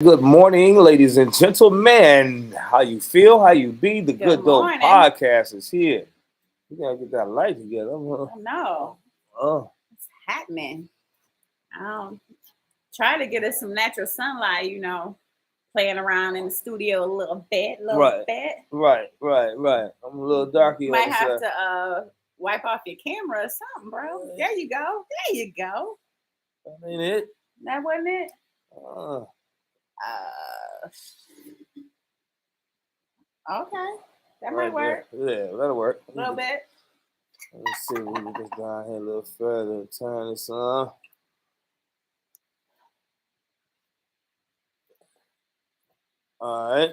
Good morning, ladies and gentlemen. How you feel? How you be? The Good Good Dope morning. Podcast is here. We gotta get that light together. I know. Uh, It's happening. Um, try to get us some natural sunlight, playing around in the studio a little bit, right, right. I'm a little darky on Might the have side. to wipe off your camera or something, bro. There you go. There you go. That ain't it. That wasn't it? Uh, Uh, okay. That might right there. work Yeah, that'll work. a little bit. Let's see if we can get this down here a little further. Turn this on. All right.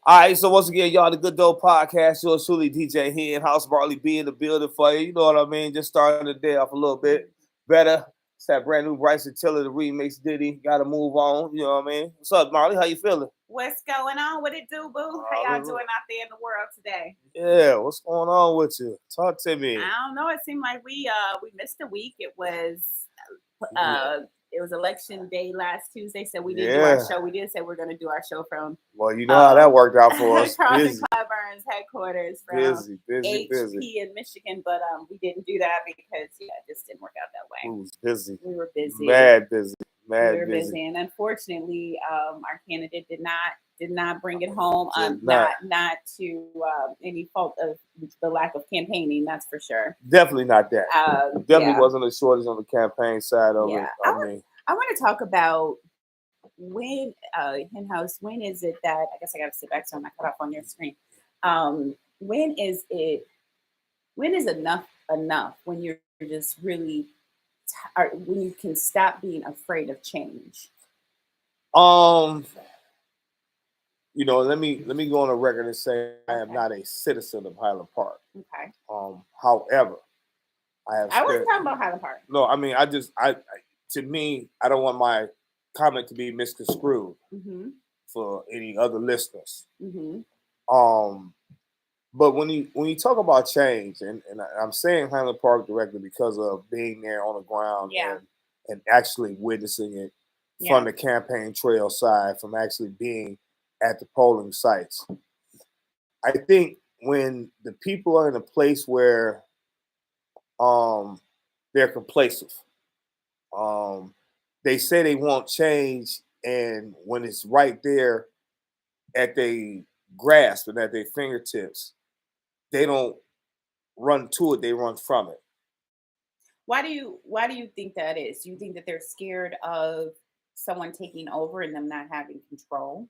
All right, so once again, y'all, the Good Dope Podcast. Yours truly, DJ here in House Barley B in the building for you. You know what I mean? Just starting the day off a little bit better. It's that brand new Bryson Tiller, the remix Diddy. Got to move on. You know what I mean? What's up, Marley? How you feeling? What's going on? What it do, boo? How y'all doing out there in the world today? Yeah, what's going on with you? Talk to me. I don't know. It seemed like we missed a week. Yeah. It was election day last Tuesday, so we didn't do Yeah. our show. We did say we're going to do our show from Well, you know how that worked out for us. Carlson Busy, Clyburn's headquarters from busy, HP in Michigan, but we didn't do that because it just didn't work out that way. We was busy. We were busy. Mad busy. We were busy, and unfortunately, our candidate did not bring it home. Not to any fault of the lack of campaigning, that's for sure. Definitely not that. Definitely Yeah. wasn't a shortage on the campaign side of it. Yeah. I want to talk about when in-house. When is it that I guess I got to sit back so I'm not cut off on your screen? When is it? When is enough enough? When you're just really when you can stop being afraid of change? Let me go on the record and say I am not a citizen of Highland Park. Okay. However, I wasn't talking about Highland Park. No, I mean, to me, I don't want my comment to be misconstrued for any other listeners. But when you talk about change, and I'm saying Highland Park directly because of being there on the ground and actually witnessing it from the campaign trail side, from actually being at the polling sites. I think when the people are in a place where they're complacent, they say they want change, and when it's right there at their grasp and at their fingertips, they don't run to it, they run from it. Why do you think that is? Do you think that they're scared of someone taking over and them not having control?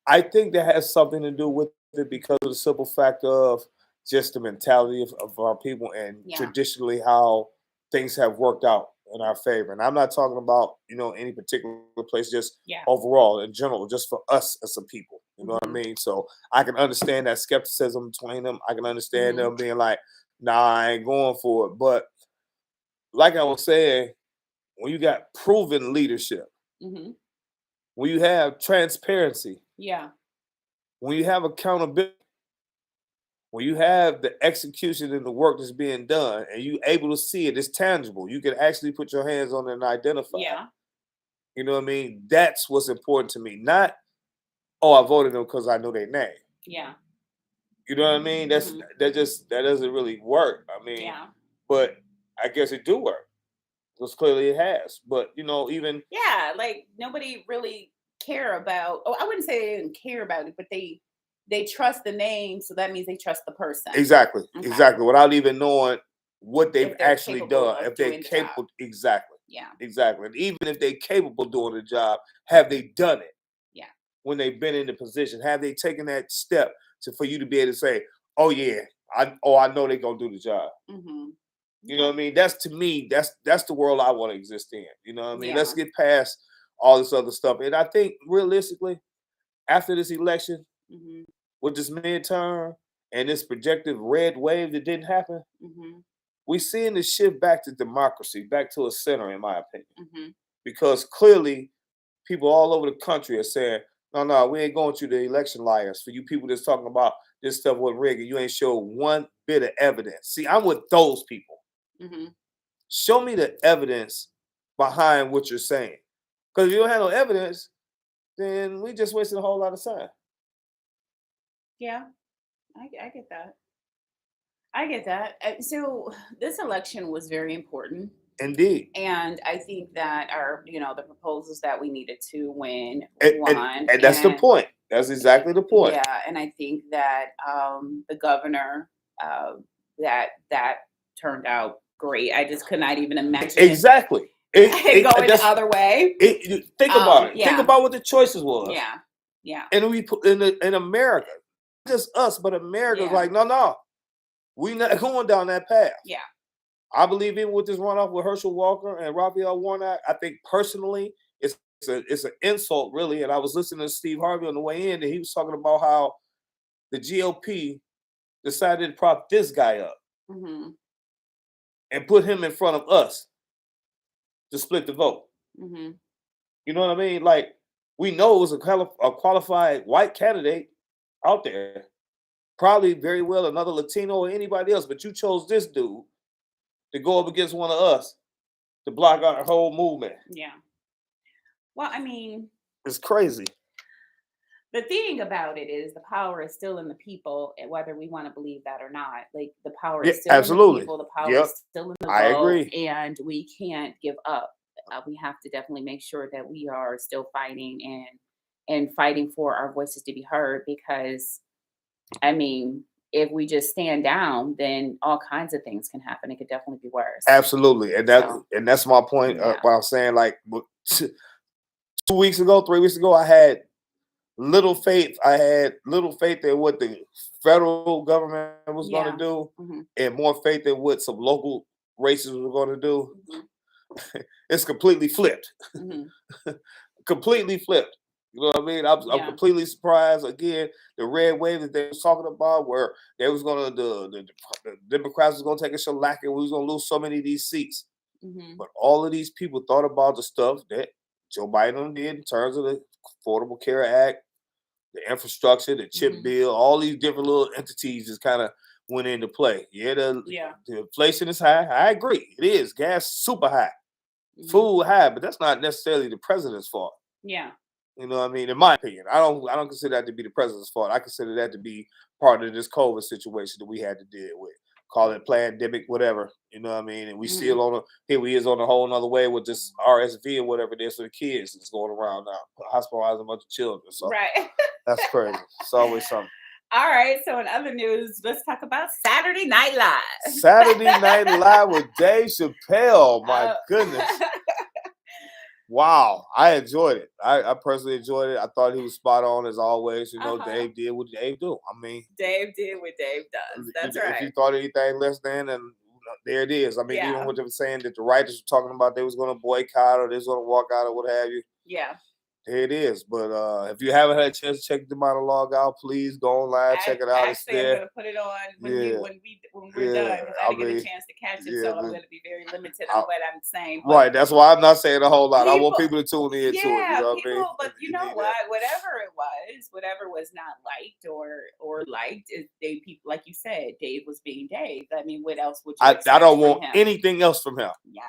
I think that has something to do with it because of the simple fact of just the mentality of our people and traditionally how things have worked out in our favor. And I'm not talking about, any particular place, just overall in general, just for us as a people. You know what I mean? So I can understand that skepticism between them. I can understand them being like, nah, I ain't going for it. But like I was saying, when you got proven leadership, when you have transparency, when you have accountability, when you have the execution and the work that's being done, and you able to see it, it's tangible. You can actually put your hands on it and identify. Yeah. You know what I mean? That's what's important to me. Not, oh, I voted them because I know their name. Yeah. You know what I mean? That doesn't really work. I mean, but I guess it do work. Because clearly it has. But even like nobody really care about. Oh, I wouldn't say they didn't care about it, but they trust the name, so that means they trust the person. Exactly. Without even knowing what they've actually done, if they're capable. Exactly. Yeah. Exactly. And even if they're capable of doing the job, have they done it? Yeah. When they've been in the position, have they taken that step for you to be able to say, "Oh yeah, I know they're gonna do the job." You know what I mean? That's, to me, that's the world I want to exist in. You know what I mean? Let's get past all this other stuff. And I think realistically, after this election, with this midterm and this projected red wave that didn't happen, we're seeing the shift back to democracy, back to a center, in my opinion. Because clearly, people all over the country are saying, no, we ain't going through the election liars. For you people that's talking about this stuff with rigging, you ain't showed one bit of evidence. See, I'm with those people. Show me the evidence behind what you're saying. Because if you don't have no evidence, then we just wasted a whole lot of time. Yeah, I get that. I get that. So this election was very important. Indeed. And I think that the proposals that we needed to win won. And that's the point. That's exactly the point. Yeah, and I think that the governor, that turned out great. I just could not even imagine exactly going the other way. Think about it. Yeah. Think about what the choices was. Yeah, yeah. And we put in America, not just us, but America's like, no, we not going down that path. Yeah. I believe even with this runoff with Herschel Walker and Raphael Warnock, I think personally it's an insult, really. And I was listening to Steve Harvey on the way in, and he was talking about how the GOP decided to prop this guy up and put him in front of us to split the vote. You know what I mean? Like, we know it was a qualified white candidate out there, probably very well another Latino or anybody else, but you chose this dude to go up against one of us to block out our whole movement. Yeah. Well, I mean, it's crazy. The thing about it is the power is still in the people, and whether we want to believe that or not, like the power is still in the people. The power is still in the vote. I agree. And we can't give up. We have to definitely make sure that we are still fighting and fighting for our voices to be heard, because, I mean, if we just stand down, then all kinds of things can happen. It could definitely be worse. Absolutely. And that's my point. What I'm saying, like 2 weeks ago, 3 weeks ago, I had little faith. I had little faith in what the federal government was going to do, and more faith in what some local races were going to do. It's completely flipped. Completely flipped. You know what I mean? I'm completely surprised. Again, the red wave that they was talking about, where they was gonna the Democrats was gonna take a shellac and we was gonna lose so many of these seats. But all of these people thought about the stuff that Joe Biden did in terms of the Affordable Care Act, the infrastructure, the chip bill, all these different little entities just kind of went into play. The inflation is high. I agree. It is. Gas super high. Food high, but that's not necessarily the president's fault. Yeah. You know what I mean? In my opinion, I don't consider that to be the president's fault. I consider that to be part of this COVID situation that we had to deal with. Call it pandemic, whatever. You know what I mean? And we still here we is on a whole nother way with this RSV or whatever it is for the kids that's going around now, hospitalizing a bunch of children. So that's crazy. It's always something. All right. So in other news, let's talk about Saturday Night Live. Saturday Night Live with Dave Chappelle. My goodness. Wow, I enjoyed it. I personally enjoyed it. I thought he was spot on as always. You know, Dave did what Dave do. I mean, Dave did what Dave does. That's right. If you thought anything less than, and there it is. I mean, even what they were saying that the writers were talking about, they was going to boycott or they was going to walk out or what have you. Yeah. There it is. But if you haven't had a chance to check the monologue out, please go online, check it out. Actually, I'm gonna put it on when we're done, because I didn't get a chance to catch it, so I'm gonna be very limited on what I'm saying. Right, that's why I'm not saying a whole lot. I want people to tune in to it. You know what I mean? But you know what? Whatever was not liked or liked, people, like you said, Dave was being Dave. I mean, what else would you expect I don't from want him? anything else from him. Yeah.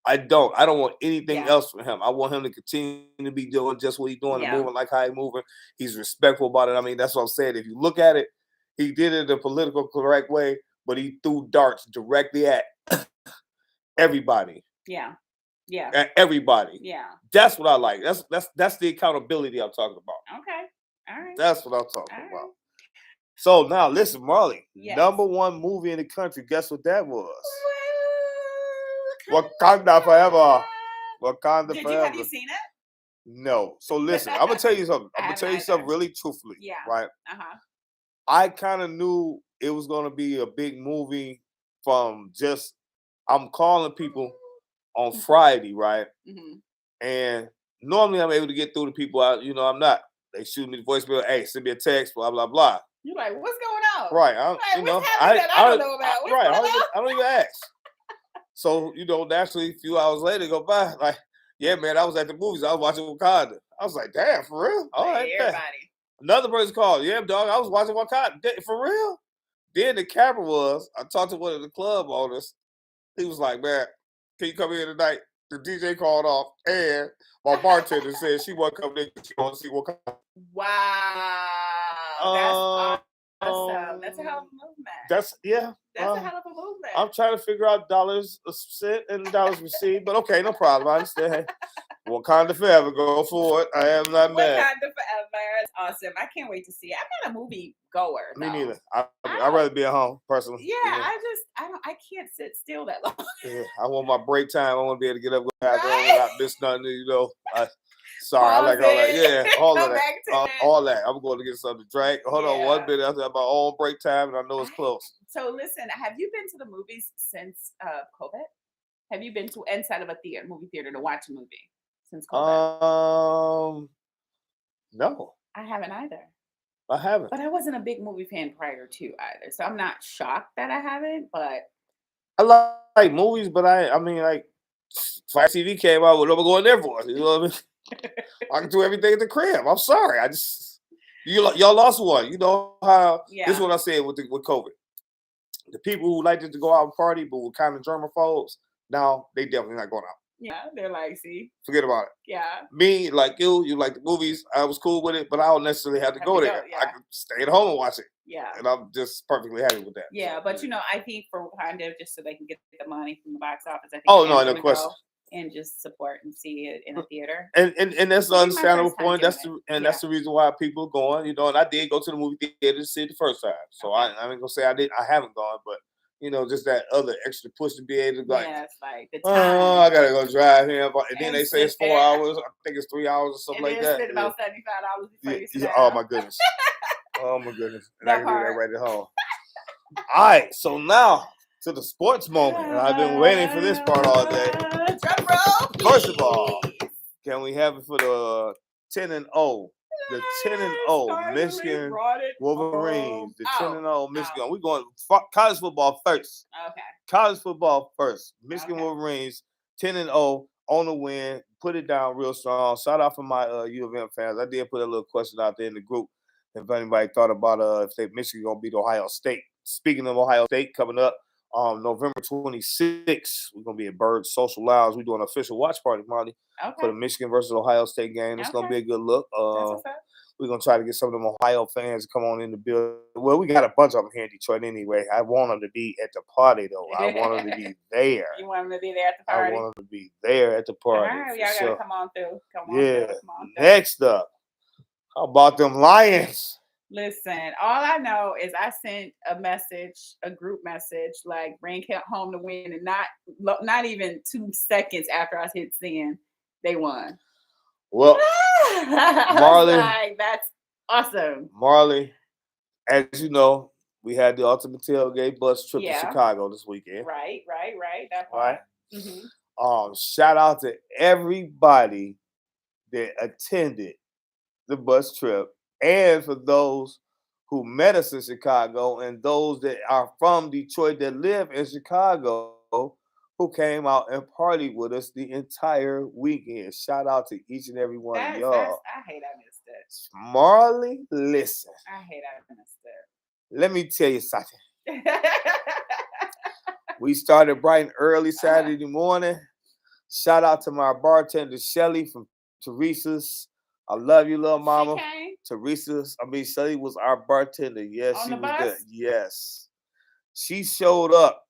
I don't want anything else from him. I want him to continue to be doing just what he's doing and moving like how he's moving. He's respectful about it. I mean, that's what I'm saying. If you look at it, he did it the political correct way, but he threw darts directly at everybody. Yeah. Yeah. At everybody. Yeah. That's what I like. That's the accountability I'm talking about. Okay. All right. That's what I'm talking about. So now listen, Marley. Number one movie in the country. Guess what that was? Wakanda Forever. Wakanda Forever. Have you seen it? No. So listen, I'm gonna tell you something. I'm gonna tell you something really truthfully. Yeah. Right. I kind of knew it was gonna be a big movie from just. I'm calling people on Friday, right? And normally I'm able to get through to people. I'm not. They shoot me the voicemail. Hey, send me a text. Blah blah blah. You're like, what's going on? Right. I don't know about. I don't even ask. So, naturally, a few hours later go by, like, yeah, man, I was at the movies. I was watching Wakanda. I was like, damn, for real? All right, everybody. Another person called. Yeah, dog, I was watching Wakanda. For real? Then the camera I talked to one of the club owners. He was like, man, can you come here tonight? The DJ called off, and my bartender said she wasn't coming in. She want to see what kind. Wow, that's awesome. That's a hell of a movement. That's a hell of a movement. I'm trying to figure out dollars sent and dollars received, but okay, no problem. I understand. Hey, Wakanda forever, go for it. I am not mad. Wakanda forever. It's awesome. I can't wait to see it. I'm not a movie goer. Me neither. I'd rather be at home personally. Yeah, I can't sit still that long. Yeah, I want my break time. I want to be able to get up and go without miss nothing. Sorry, I like all that. Yeah, all of that. All that. I'm going to get something to drink. Hold on 1 minute. I have my own break time, and I know it's close. So listen, have you been to the movies since COVID? Have you been to inside of a movie theater to watch a movie since COVID? No. I haven't either. I haven't. But I wasn't a big movie fan prior to either, so I'm not shocked that I haven't. But I like movies, but I mean, like, Fire TV came out with I'm going there for. You know what I mean? I can do everything at the crib. I'm sorry. Y'all lost one. You know how this is what I said with COVID. The people who liked to go out and party but were kind of germaphobes, now they definitely not going out. Yeah, they're like, see, forget about it. Yeah. Me, like you like the movies. I was cool with it, but I don't necessarily have to go there. I can stay at home and watch it. Yeah. And I'm just perfectly happy with that. Yeah, but I think for Wakanda, just so they can get the money from the box office, I think no question. And just support and see it in a theater. And that's the understandable point. That's the reason why people are going, and I did go to the movie theater to see it the first time. So I ain't gonna say I haven't gone, but just that other extra push to be able to go. Yeah, it's like the time. Oh, I gotta go drive here, and then they say it's 4 hours. I think it's 3 hours or something like that. Spend about $75 before you sit down. Oh my goodness. Oh my goodness. And I can do that right at home. All right, so now to the sports moment. And I've been waiting for this part all day. Drum roll, please. First of all, can we have it for the 10-0? The 10-0 Michigan Wolverines. The 10-0 Michigan. We're going college football first. Okay. College football first. Michigan Wolverines 10-0 on the win. Put it down real strong. Shout out for my U of M fans. I did put a little question out there in the group if anybody thought about if Michigan gonna beat Ohio State. Speaking of Ohio State, coming up November 26th, we're gonna be at Bird Social Lounge. We're doing an official watch party, Marty, for the Michigan versus Ohio State game. It's gonna be a good look. We're gonna try to get some of them Ohio fans to come on in the building. Well, we got a bunch of them here in Detroit anyway. I want them to be at the party though. I want them to be there. You want them to be there at the party? I want them to be there at the party. All right, y'all gotta come on through. Next up, how about them Lions? Listen, all I know is I sent a group message, like bring home the win, and not even 2 seconds after I hit send, they won. Well, Marley, that's awesome. Marley, as you know, we had the Ultimate Tailgate bus trip to Chicago this weekend. Right. That part. Right. Mm-hmm. Shout out to everybody that attended the bus trip, and for those who met us in Chicago, and those that are from Detroit that live in Chicago, who came out and partied with us the entire weekend. Shout out to each and every one of y'all. I hate I missed it. Marley, listen. I hate I missed it. Let me tell you something. We started bright and early Saturday morning. Shout out to my bartender, Shelly from Teresa's. I love you, little mama. Shelly was our bartender. Yes, she was good. Yes. She showed up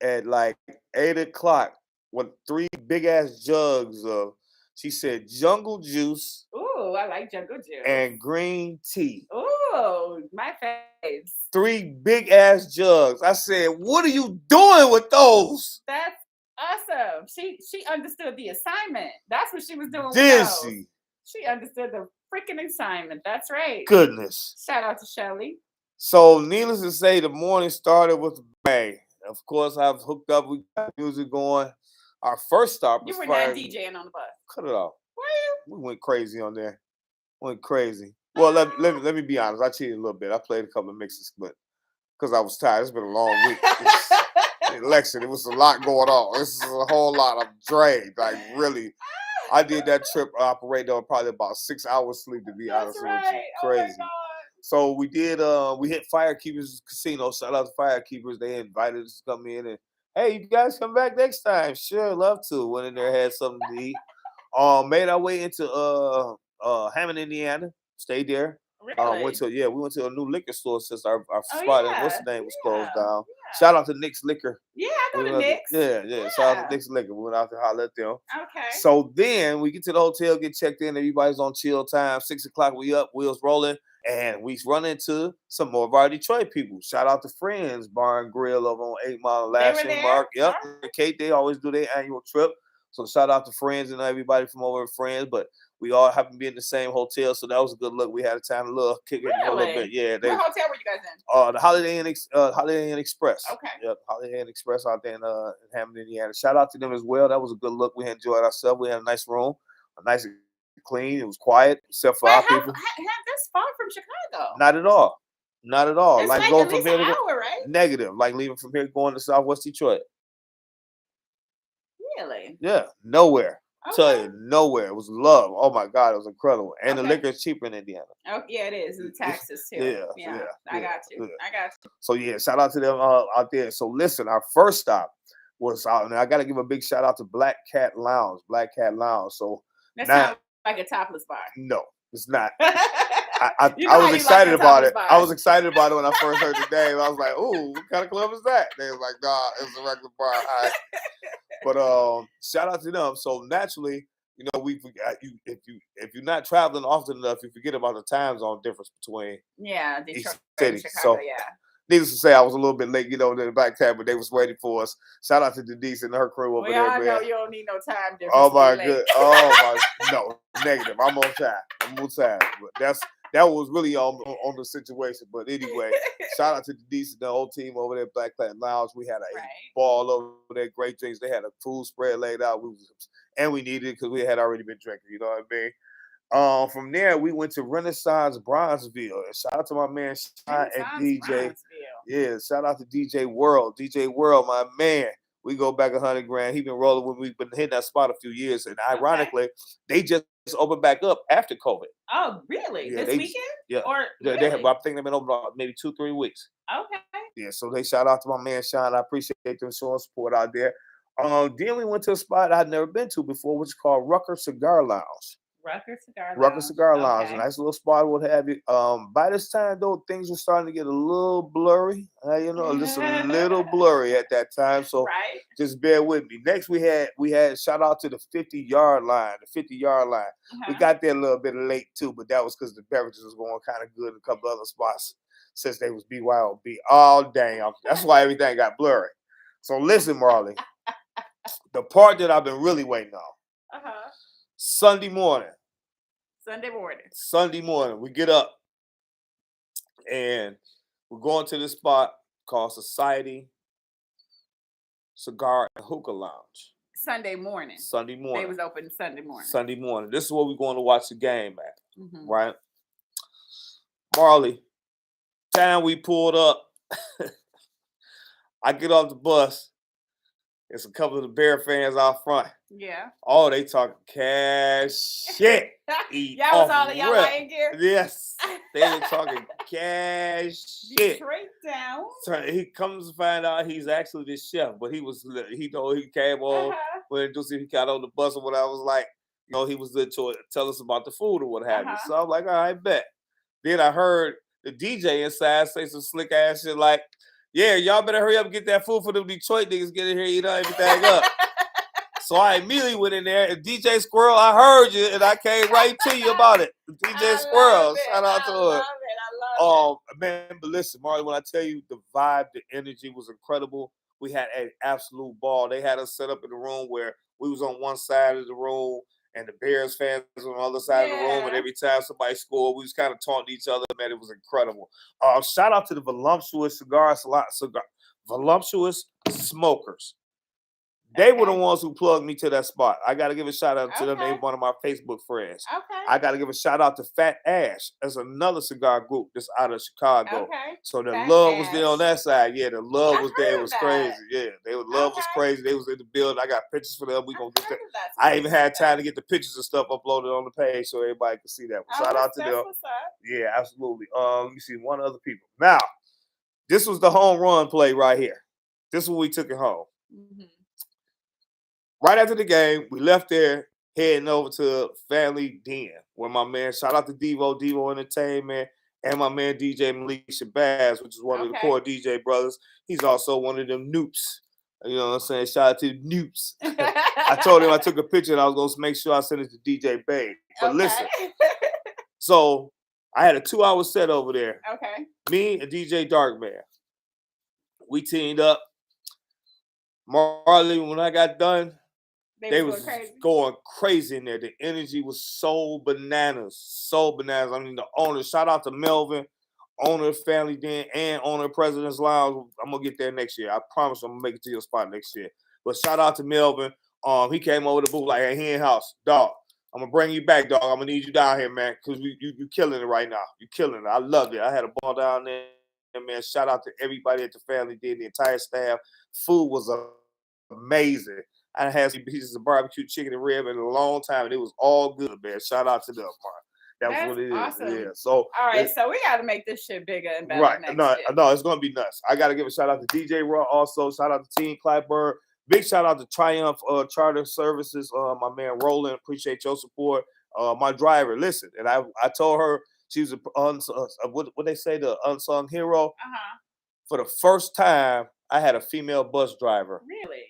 at like 8 o'clock with 3 big ass jugs of, she said, jungle juice. Ooh, I like jungle juice. And green tea. Ooh, my faves. 3 big ass jugs. I said, what are you doing with those? That's awesome. She understood the assignment. That's what she was doing. Did she? She understood the freaking assignment. That's right. Goodness. Shout out to Shelly. So, needless to say, the morning started with a bang. Of course, I've hooked up. We got music going. Our first stop was You were not DJing on the bus. Cut it off. Were you? We went crazy on there. Went crazy. Well, let me be honest. I cheated a little bit. I played a couple of mixes, but because I was tired. It's been a long week. Election. It was a lot going on. This is a whole lot. I'm drained. Like, really. I did that trip operating on probably about 6 hours sleep, to be honest with you. Crazy. Oh, so we did, we hit Firekeepers Casino. Shout out to Firekeepers. They invited us to come in and Hey, you guys come back next time. Sure, love to. Went in there, had something to eat. Made our way into Hammond, Indiana. Stayed there. Really? We went to a new liquor store since our Oh spot in what's yeah. the name was closed Yeah. down. Yeah. Shout out to Nick's Liquor. Yeah, I We go to went out Nick's. yeah. Shout out to Nick's Liquor. We went out to holler at them. Okay. So then we get to the hotel, get checked in. Everybody's on chill time. 6 o'clock, we up, wheels rolling, and we run into some more of our Detroit people. Shout out to Friends Bar and Grill over on 8 Mile and They were Lashing there? Mark. Yep, Alright. and Kate, they always do their annual trip. So shout out to Friends and everybody from over at Friends. But we all happen to be in the same hotel, so that was a good look. We had a time to kick it a little bit. Yeah, What hotel were you guys in? the Holiday Inn Express. Okay. Yep, Holiday Inn Express out there in Hammond, Indiana. Shout out to them as well. That was a good look. We enjoyed ourselves. We had a nice room, a nice clean. It was quiet, except for our people. That's far from Chicago. Not at all. Not at all. It's like like going at from least here an to hour, right? negative. Like leaving from here going to Southwest Detroit. Really? Yeah, nowhere. Okay. Tell you, nowhere. It was love. Oh my God, it was incredible. And the liquor is cheaper in Indiana. Oh yeah, it is. And the taxes too. Yeah. I got you. So yeah, shout out to them out there. So listen, our first stop was out, and I got to give a big shout out to Black Cat Lounge. Black Cat Lounge. So that sounds like a topless bar. No, it's not. I You know was excited about it. bars. I was excited about it when I first heard the name. I was like, "Ooh, what kind of club is that?" They was like, "Nah, it's a regular bar." All right. But shout out to them. So naturally, you know, if you're not traveling often enough, you forget about the time zone difference between Detroit cities. Chicago, So needless to say, I was a little bit late, you know, in the back tab, but they was waiting for us. Shout out to Denise and her crew over there, man. I know you don't need no time difference. Oh my god! Oh my no, negative. I'm on time. But that was really on the situation. But anyway, shout out to Denise and the whole team over there at Black Cat Lounge. We had a ball over there, great drinks. They had a food spread laid out. We needed it because we had already been drinking. You know what I mean? From there, we went to Renaissance Bronzeville. Shout out to my man Sean and DJ. Yeah, shout out to DJ World. DJ World, my man. We go back 100 grand. He been rolling with me. We've been hitting that spot a few years. And ironically, they just opened back up after COVID. Oh, really? Yeah, this weekend? Yeah. Or really? They have, I think they've been open about maybe 2-3 weeks. Okay. Yeah, so they shout out to my man Sean. I appreciate them showing support out there. Then we went to a spot I'd never been to before, which is called Rucker Cigar Lounge. Rucker Cigar Lounge. A nice little spot, what have you. By this time, though, things were starting to get a little blurry. Just a little blurry at that time. So just bear with me. Next, we had shout out to the 50-yard line. The 50-yard line. We got there a little bit late too, but that was because the beverages was going kind of good in a couple other spots since they was BYOB. Oh, damn. That's why everything got blurry. So listen, Marley. The part that I've been really waiting on. Sunday morning, we get up and we're going to this spot called Society Cigar and Hookah Lounge. Sunday morning. They was open Sunday morning. This is where we're going to watch the game at, right? Marley, time we pulled up, I get off the bus. There's a couple of the Bear fans out front. Yeah. Oh, they talking cash shit. Y'all was all in y'all lying gear? Yes. They were talking cash shit. Detroit down. So he comes to find out he's actually the chef, but he came on when he got on the bus and what I was like, you know, he was there to tell us about the food or what have you. So I'm like, all right, bet. Then I heard the DJ inside say some slick ass shit like, yeah, y'all better hurry up and get that food for them Detroit niggas. Get in here, eat everything up. So I immediately went in there and DJ Squirrel, I heard you and I came right to you about it. DJ Squirrel, shout out to her. I love it. Man, but listen, Marley, when I tell you the vibe, the energy was incredible. We had an absolute ball. They had us set up in the room where we was on one side of the room and the Bears fans on the other side of the room. And every time somebody scored, we was kind of taunting each other. Man, it was incredible. Shout out to the Voluptuous Voluptuous Smokers. They were the ones who plugged me to that spot. I got to give a shout out to them. They're one of my Facebook friends. I got to give a shout out to Fat Ash. That's another cigar group that's out of Chicago. So the love was there on that side. Yeah, the love was there. It was crazy. Yeah, love was crazy. They was in the building. I got pictures for them. We gonna get that. I even had time to get the pictures and stuff uploaded on the page so everybody can see that. Shout out to them. Yeah, absolutely. Let me see one other people. Now, this was the home run play right here. This is when we took it home. Mm-hmm. Right after the game, we left there, heading over to Family Den, where my man, shout out to Devo Entertainment, and my man DJ Malik Shabazz, which is one of the core DJ brothers. He's also one of them Noops. You know what I'm saying? Shout out to Noops. I told him I took a picture and I was going to make sure I sent it to DJ Babe. But listen, so I had a 2-hour set over there. Okay. Me and DJ Darkman. We teamed up. Marley, when I got done, they was going crazy in there. The energy was so bananas. I mean, the owner, shout out to Melvin, owner of Family Den and owner of President's Lounge. I'm going to get there next year. I promise I'm going to make it to your spot next year. But shout out to Melvin. He came over the booth like, hey, he in house. Dog, I'm going to bring you back, dog. I'm going to need you down here, man, because you killing it right now. You killing it. I loved it. I had a ball down there, man. Shout out to everybody at the Family Den, the entire staff. Food was amazing. I had some pieces of barbecue chicken and rib in a long time, and it was all good, man. Shout out to them, man. That's what it awesome. is. Yeah. So all right, so we got to make this shit bigger and better next year. No, it's gonna be nuts. I gotta give a shout out to DJ Raw also. Shout out to Team Clyburn. Big shout out to Triumph Charter Services. My man Roland, appreciate your support. My driver, listen, and I told her she was what they say, the unsung hero. For the first time, I had a female bus driver. Really?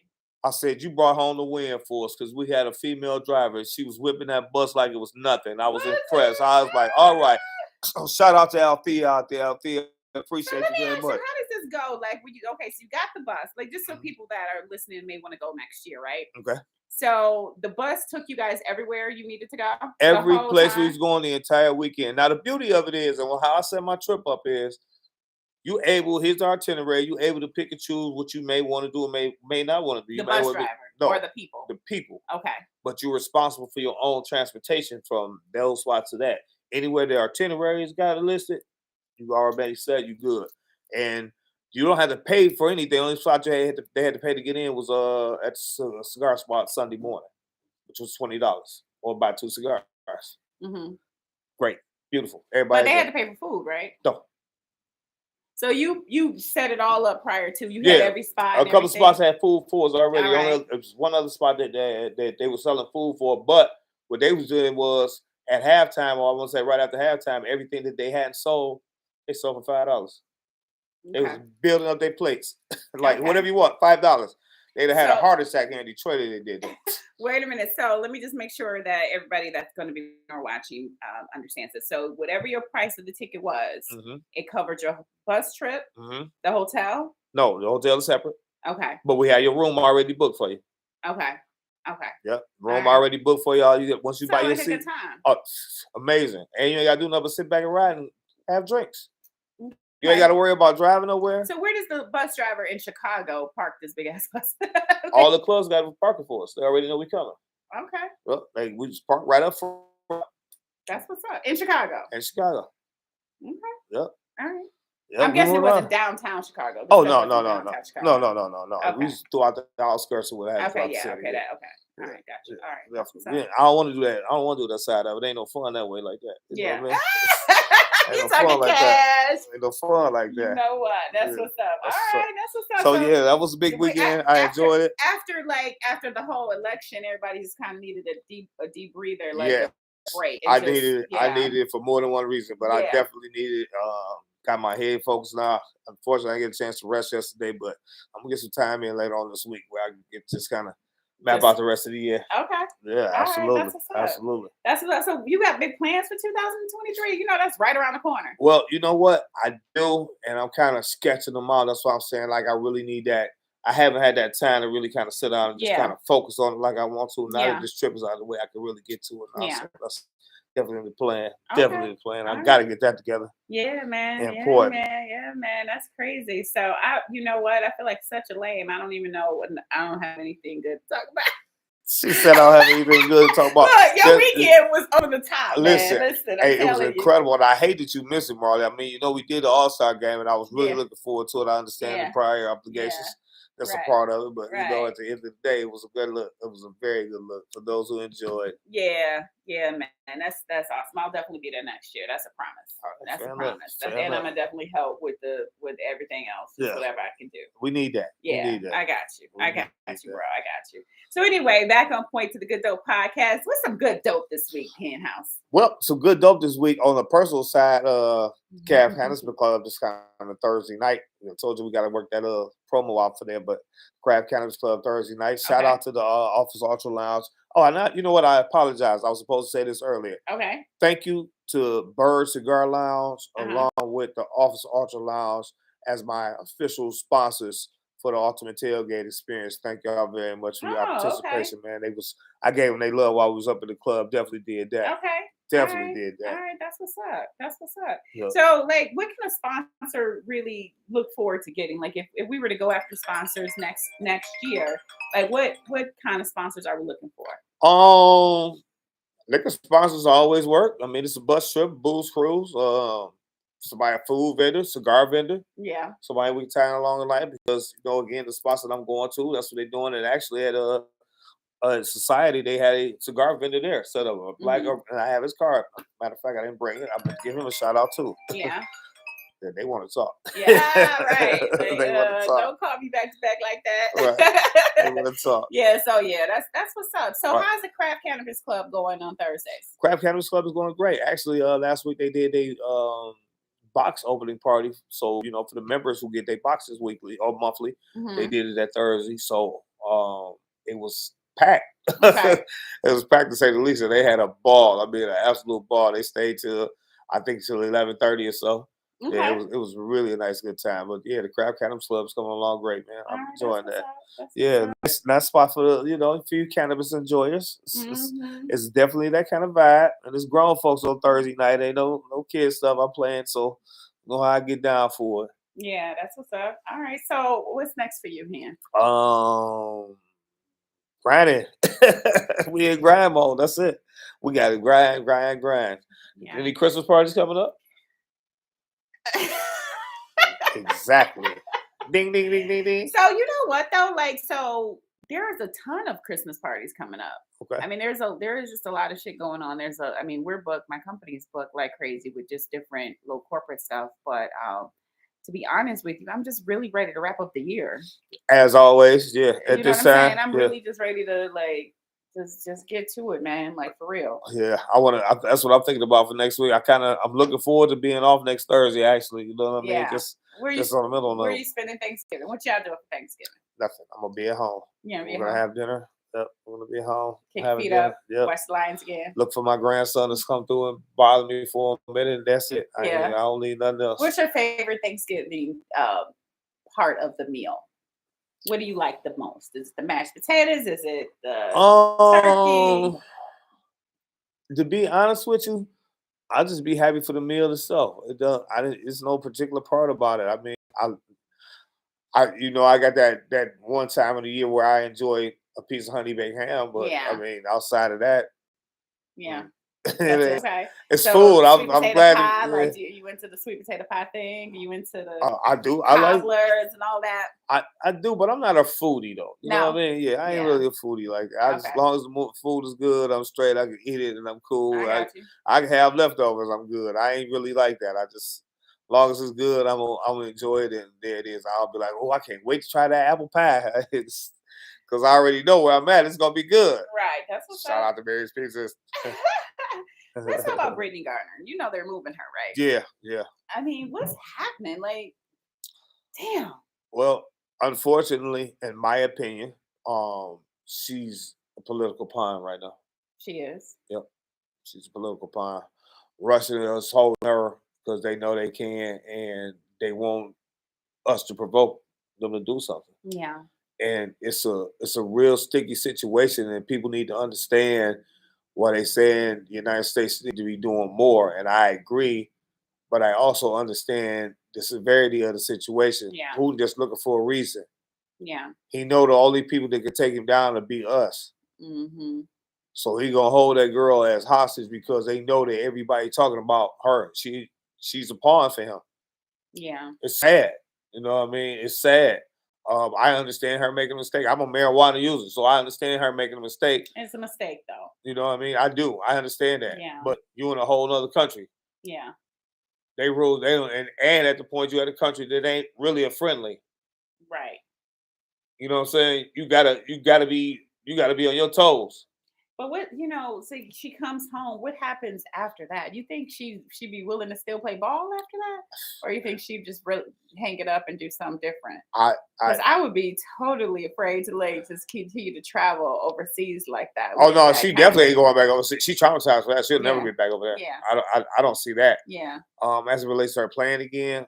I said, you brought home the win for us because we had a female driver. She was whipping that bus like it was nothing. I was impressed. I was like, all right. Shout out to Althea out there. Althea, appreciate you very much. How does this go? Like, so you got the bus. Like, just so people that are listening may want to go next year, right? Okay. So the bus took you guys everywhere you needed to go? Every place we was going the entire weekend. Now, the beauty of it is, and how I set my trip up is, here's the itinerary. You able to pick and choose what you may want to do and may not want to do. The bus driver or the people? The people. Okay. But you're responsible for your own transportation from those spots to that. Anywhere the itineraries got it listed, you already said you good. And you don't have to pay for anything. The only spot they had to pay to get in was at the cigar spot Sunday morning, which was $20 or buy 2 cigars. Mm-hmm. Great. Beautiful. Everybody. But they had to pay for food, right? No. So you set it all up prior to you had every spot. A couple spots had food for us already. Right. There was one other spot that they were selling food for, but what they was doing was at halftime, or I want to say right after halftime, everything that they hadn't sold, they sold for $5. Okay. They was building up their plates, like whatever you want, $5. They'd have had a heart attack here in Detroit if they did that. Wait a minute. So let me just make sure that everybody that's going to be watching understands this. So whatever your price of the ticket was, it covered your bus trip, the hotel? No, the hotel is separate. Okay. But we had your room already booked for you. Okay. Yep. Room already booked for y'all. Once you buy your seat. Good time. Oh, amazing. And you ain't got to do nothing but sit back and ride and have drinks. You ain't got to worry about driving nowhere. So where does the bus driver in Chicago park this big ass bus? All the clubs got parking for us. They already know we coming. Okay. Well, we just park right up front. That's what's up. In Chicago. Okay. Yep. All right. Yep, I'm guessing it wasn't downtown Chicago. No. Okay. We just threw out the outskirts of what happened. Okay. All right, gotcha. All right. Yeah, I don't want to do that. I don't want to do that side of it. Ain't no fun that way like that. You know what I mean? You talking cash? Ain't no fun like that. You know what? That's what's up. All right, that's what's up. So yeah, that was a big weekend. I enjoyed it. After the whole election, everybody just kind of needed a deep breather, break. I needed it for more than one reason, but I definitely needed. Got my head focused now. Unfortunately, I didn't get a chance to rest yesterday, but I'm gonna get some time in later on this week where I can get just kind of map out the rest of the year. Okay. Yeah, absolutely. Right, absolutely. That's what's up. So you got big plans for 2023? You know, that's right around the corner. Well, you know what? I do, and I'm kind of sketching them out. That's why I'm saying, like, I really need that. I haven't had that time to really kind of sit down and just kind of focus on it like I want to. Now that this trip is out of the way, I can really get to it now. So that's definitely the plan. Definitely the plan. I got to get that together. Yeah, man. Important. Yeah, man. That's crazy. So you know what? I feel like such a lame. I don't even know. I don't have anything good to talk about. She said I don't have anything good to talk about. Look, your weekend was over the top. Listen, hey, it was incredible. And I hate that you missed it, Marley. I mean, you know, we did the All-Star game, and I was really looking forward to it. I understand the prior obligations. That's a part of it, but you know, at the end of the day, it was a good look. It was a very good look for those who enjoyed. Yeah, Yeah, man, that's awesome. I'll definitely be there next year. That's a promise. That's a promise. And I'm gonna definitely help with everything else, whatever I can do. We need that. Yeah, we need that. I got you. I got you, bro. I got you. So anyway, back on point to the Good Dope podcast. What's some good dope this week, Penthouse? Well, some good dope this week on the personal side. Cab Cannabis Club this kind of Thursday night. I told you we got to work that promo out for them, but Craft Cannabis Club Thursday night. Shout out to the Office Ultra Lounge. Oh, and you know what? I apologize. I was supposed to say this earlier. Okay. Thank you to Bird Cigar Lounge along with the Office Ultra Lounge as my official sponsors for the Ultimate Tailgate Experience. Thank y'all very much for your participation, man. I gave them they love while I was up in the club. Definitely did that. Okay. Definitely did that. All right, that's what's up. That's what's up. Yep. So, like, what can a sponsor really look forward to getting? Like, if we were to go after sponsors next year, like, what kind of sponsors are we looking for? Liquor sponsors always work. I mean, it's a bus trip, booze cruise, somebody a food vendor, cigar vendor. Yeah. Somebody we can tie along the line because, again, the spots that I'm going to, that's what they're doing. And actually at Society, they had a cigar vendor there set up, a black, and I have his card. Matter of fact, I didn't bring it. I'm going to give him a shout out too. Yeah. They want to talk. Yeah, right. They want to talk. Don't call me back to back like that. Right. They want to talk. Yeah, so that's what's up. So how's the Craft Cannabis Club going on Thursdays? Craft Cannabis Club is going great. Actually, last week they did a box opening party. So, for the members who get their boxes weekly or monthly, they did it that Thursday. So it was packed. Okay. It was packed to say the least. And they had a ball. I mean, an absolute ball. They stayed till 11:30 or so. Okay. Yeah, it was really a nice, good time. But yeah, the Craft Cannabis Club is coming along great, man. I'm enjoying that. Yeah, nice spot for the few cannabis enjoyers. It's definitely that kind of vibe, and it's grown folks on Thursday night. Ain't no kid stuff I'm playing, so know how I get down for it. Yeah, that's what's up. All right, so what's next for you, man? Grinding. We in grind mode. That's it. We got to grind. Yeah. Any Christmas parties coming up? Exactly. Ding, ding, ding, ding, ding. So you know what though? So there is a ton of Christmas parties coming up. Okay. I mean, there is just a lot of shit going on. We're booked. My company's booked like crazy with just different little corporate stuff. But to be honest with you, I'm just really ready to wrap up the year. As always, yeah. At this time, I'm really just ready to just get to it, man. Like for real. Yeah, that's what I'm thinking about for next week. I'm looking forward to being off next Thursday. Actually, you know what I mean? Yeah. Just on the middle. Where are you spending Thanksgiving? What y'all doing for Thanksgiving? Nothing. I'm gonna be at home. Yeah, we're gonna have dinner. Yep, I'm gonna be at home. Kick feet up. Yep. Watch the Lions again. Look for my grandson to come through and bother me for a minute, and that's it. I don't need nothing else. What's your favorite Thanksgiving part of the meal? What do you like the most? Is it the mashed potatoes? Is it the turkey? To be honest with you, I'll just be happy for the meal itself. It's no particular part about it. I mean, I got that one time of the year where I enjoy a piece of honey baked ham, but I mean, outside of that, okay. It's food. I'm glad. Pie, you went to the sweet potato pie thing. You went to the I do. I like cobblers and all that. I do, but I'm not a foodie though. You know what I mean? Yeah, I ain't really a foodie. Like as long as the food is good, I'm straight. I can eat it and I'm cool. I can have leftovers. I'm good. I ain't really like that. As long as it's good, I'm gonna enjoy it, and there it is. I'll be like, oh, I can't wait to try that apple pie. Because I already know where I'm at. It's gonna be good. Right. That's what's Shout out to Mary's Pizzas. Let's talk about Brittany Garner. You know they're moving her, right? Yeah. I mean, what's happening? Like, damn. Well, unfortunately, in my opinion, she's a political pawn right now. She is. Yep. She's a political pawn. Russia is holding her because they know they can, and they want us to provoke them to do something. Yeah. And it's a real sticky situation, and people need to understand what they're saying. The United States need to be doing more, and I agree, but I also understand the severity of the situation. Yeah. Putin just looking for a reason. Yeah. He know the only people that can take him down to be us. Mm-hmm. So he gonna hold that girl as hostage because they know that everybody talking about her. She's a pawn for him. Yeah. It's sad. You know what I mean? It's sad. I understand her making a mistake. I'm a marijuana user, so I understand her making a mistake. It's a mistake, though. You know what I mean? I do. I understand that. Yeah. But you in a whole other country. Yeah. They rule. They don't, and at the point you at a country that ain't really a friendly. Right. You know what I'm saying? You gotta be on your toes. But what, see, she comes home. What happens after that? You think she'd be willing to still play ball after that, or you think she'd just hang it up and do something different? Because I would be totally afraid to just continue to travel overseas like that. Oh no, she definitely ain't going back overseas. She traumatized for that. She'll never get back over there. Yeah. I don't see that. Yeah. As it relates to her playing again,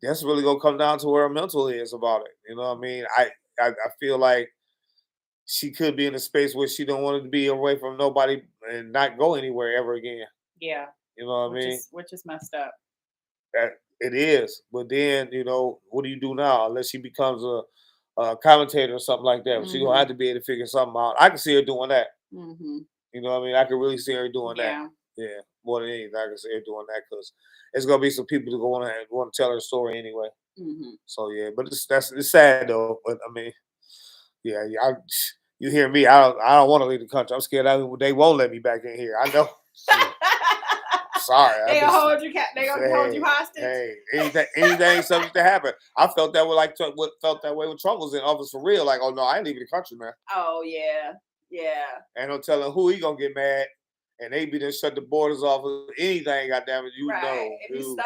that's really gonna come down to where her mental is about it. You know what I mean? I feel like she could be in a space where she don't want to be away from nobody and not go anywhere ever again. Yeah. You know what I mean? Which is messed up. That it is. But then, what do you do now? Unless she becomes a commentator or something like that. She's gonna have to be able to figure something out. I can see her doing that. Mm-hmm. You know what I mean? I can really see her doing that. Yeah. More than anything, I can see her doing that because it's gonna be some people who want to tell her story anyway. Mm-hmm. So yeah, but it's sad though. But I mean, yeah, you hear me? I don't want to leave the country. I'm scared they won't let me back in here. I know. Sorry, they gonna hold you. They gonna hold you hostage. Hey, anything subject to happen. I felt that way. Felt that way when Trump was in office for real. Like, oh no, I ain't leaving the country, man. Oh yeah, yeah. And no telling who he gonna get mad, and they be done shut the borders off of anything. Goddamn it, know. And you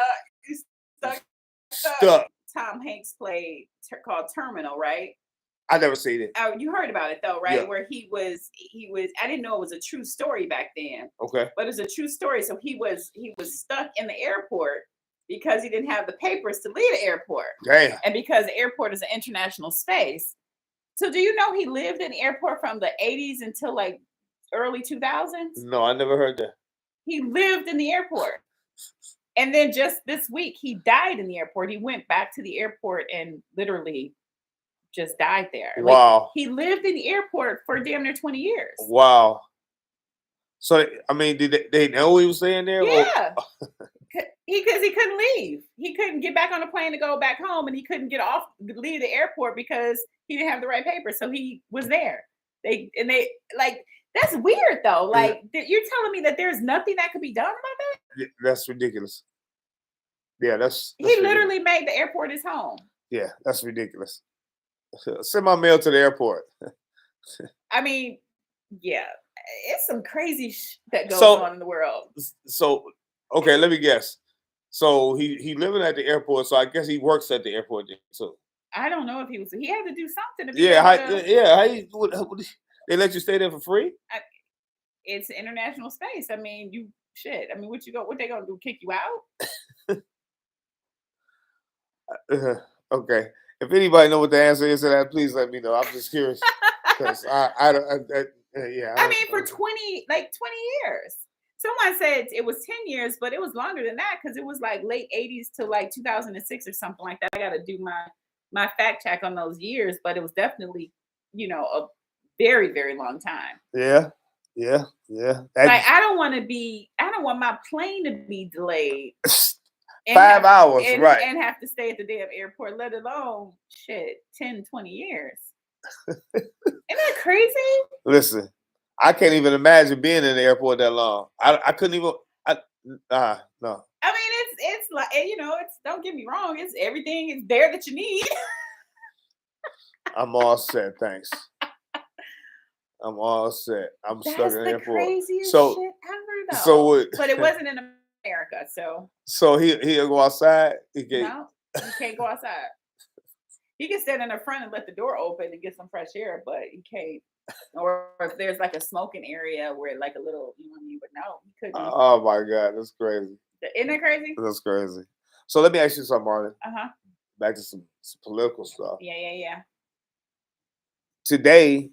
stuck. Tom Hanks played called Terminal, right? I never seen it. Oh, you heard about it though, right? Yeah. Where he was. I didn't know it was a true story back then. Okay. But it's a true story. So he was stuck in the airport because he didn't have the papers to leave the airport. Damn. And because the airport is an international space. So do you know he lived in the airport from the 80s until like early 2000s? No, I never heard that. He lived in the airport. And then just this week, he died in the airport. He went back to the airport and literally just died there. Wow. Like, he lived in the airport for damn near 20 years. Wow. So, I mean, did they know he was staying there? Yeah. Because he couldn't leave. He couldn't get back on a plane to go back home, and he couldn't leave the airport because he didn't have the right papers. So he was there. They like, that's weird though. Like, you're telling me that there's nothing that could be done about that? Yeah, that's ridiculous. Yeah, that's he literally made the airport his home. Yeah, that's ridiculous. Send my mail to the airport. I mean, yeah, it's some crazy that goes on in the world. So, okay, let me guess. So he living at the airport. So I guess he works at the airport too. I don't know if he had to do something. They let you stay there for free? It's international space. I mean, what they gonna do? Kick you out? Okay. If anybody know what the answer is to that, please let me know. I'm just curious because I mean, for 20 years. Someone said it was 10 years, but it was longer than that because it was like late 80s to like 2006 or something like that. I got to do my fact check on those years, but it was definitely, a very, very long time. Yeah. Like, I don't want my plane to be delayed. 5 hours, right. And have to stay at the damn airport, let alone 10, 20 years. Isn't that crazy? Listen, I can't even imagine being in the airport that long. I couldn't even. No. I mean, it's like, don't get me wrong. It's everything is there that you need. I'm all set, thanks. I'm all set. I'm stuck in the airport. Craziest shit ever, though. But it wasn't in America, so. So he'll go outside. No, he can't go outside. He can stand in the front and let the door open and get some fresh air, but he can't. Or if there's like a smoking area where like a little, but no, he couldn't. Oh my God, that's crazy. Isn't that crazy? That's crazy. So let me ask you something, Marlon. Back to some political stuff. Yeah. Today,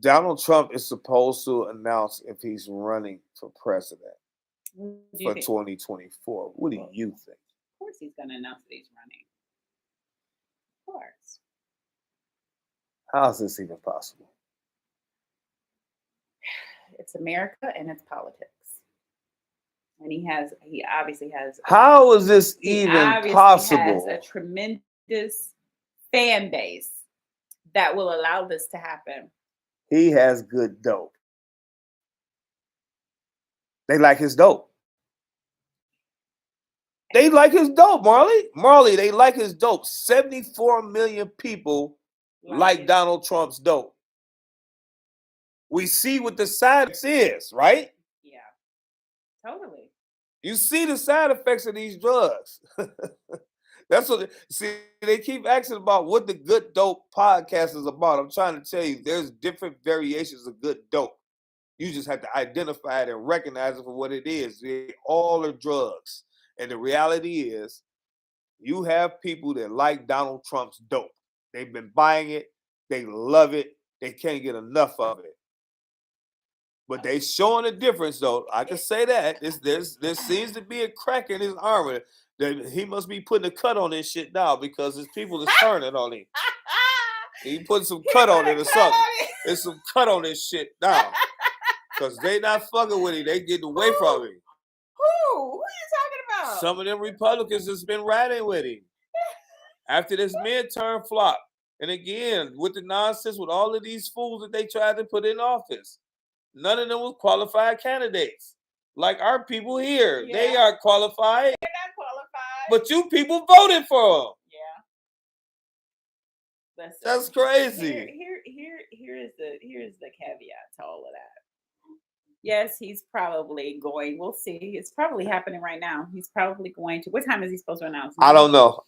Donald Trump is supposed to announce if he's running for president for 2024. What do you think? Of course he's going to announce that he's running. Of course. How is this even possible? It's America and it's politics. And he obviously has. How is this even possible? He has a tremendous fan base that will allow this to happen. He has good dope. They like his dope. They like his dope, Marley. Marley, they like his dope. 74 million people like Donald Trump's dope. We see what the side effects is, right? Yeah, totally. You see the side effects of these drugs. That's what, see, they keep asking about what the Good Dope podcast is about. I'm trying to tell you, there's different variations of good dope. You just have to identify it and recognize it for what it is. They all are drugs. And the reality is, you have people that like Donald Trump's dope. They've been buying it. They love it. They can't get enough of it. But they showing a difference, though. I can say that. There seems to be a crack in his armor. That he must be putting a cut on this shit now because his people is turning on him. He putting some cut on it or something. There's some cut on this shit now. Because they not fucking with him. They getting away from him. Who are you talking about? Some of them Republicans has been riding with him. After this midterm flop. And again, with the nonsense, with all of these fools that they tried to put in office. None of them was qualified candidates. Like our people here. Yeah. They are qualified. They're not qualified. But you people voted for them. Yeah. That's crazy. Here's the caveat to all of that. Yes, he's probably going. We'll see. It's probably happening right now. He's probably going to. What time is he supposed to announce? I don't know.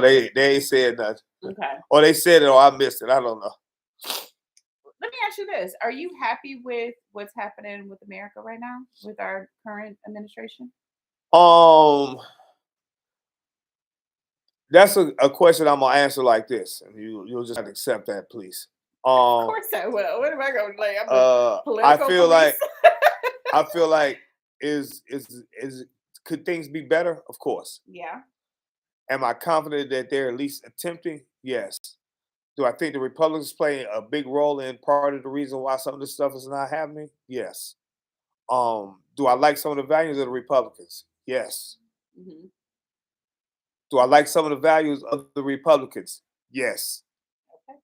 They ain't said nothing. Okay. Or they said it or I missed it. I don't know. Let me ask you this. Are you happy with what's happening with America right now with our current administration? That's a question I'm gonna answer like this, and you'll just have to accept that, please. Of course I will. What am I gonna like? I'm I feel like is could things be better? Of course. Yeah. Am I confident that they're at least attempting? Yes. Do I think the Republicans play a big role in part of the reason why some of this stuff is not happening? Yes. Do I like some of the values of the Republicans? Yes. Mm-hmm. Do I like some of the values of the Republicans? Yes. Okay.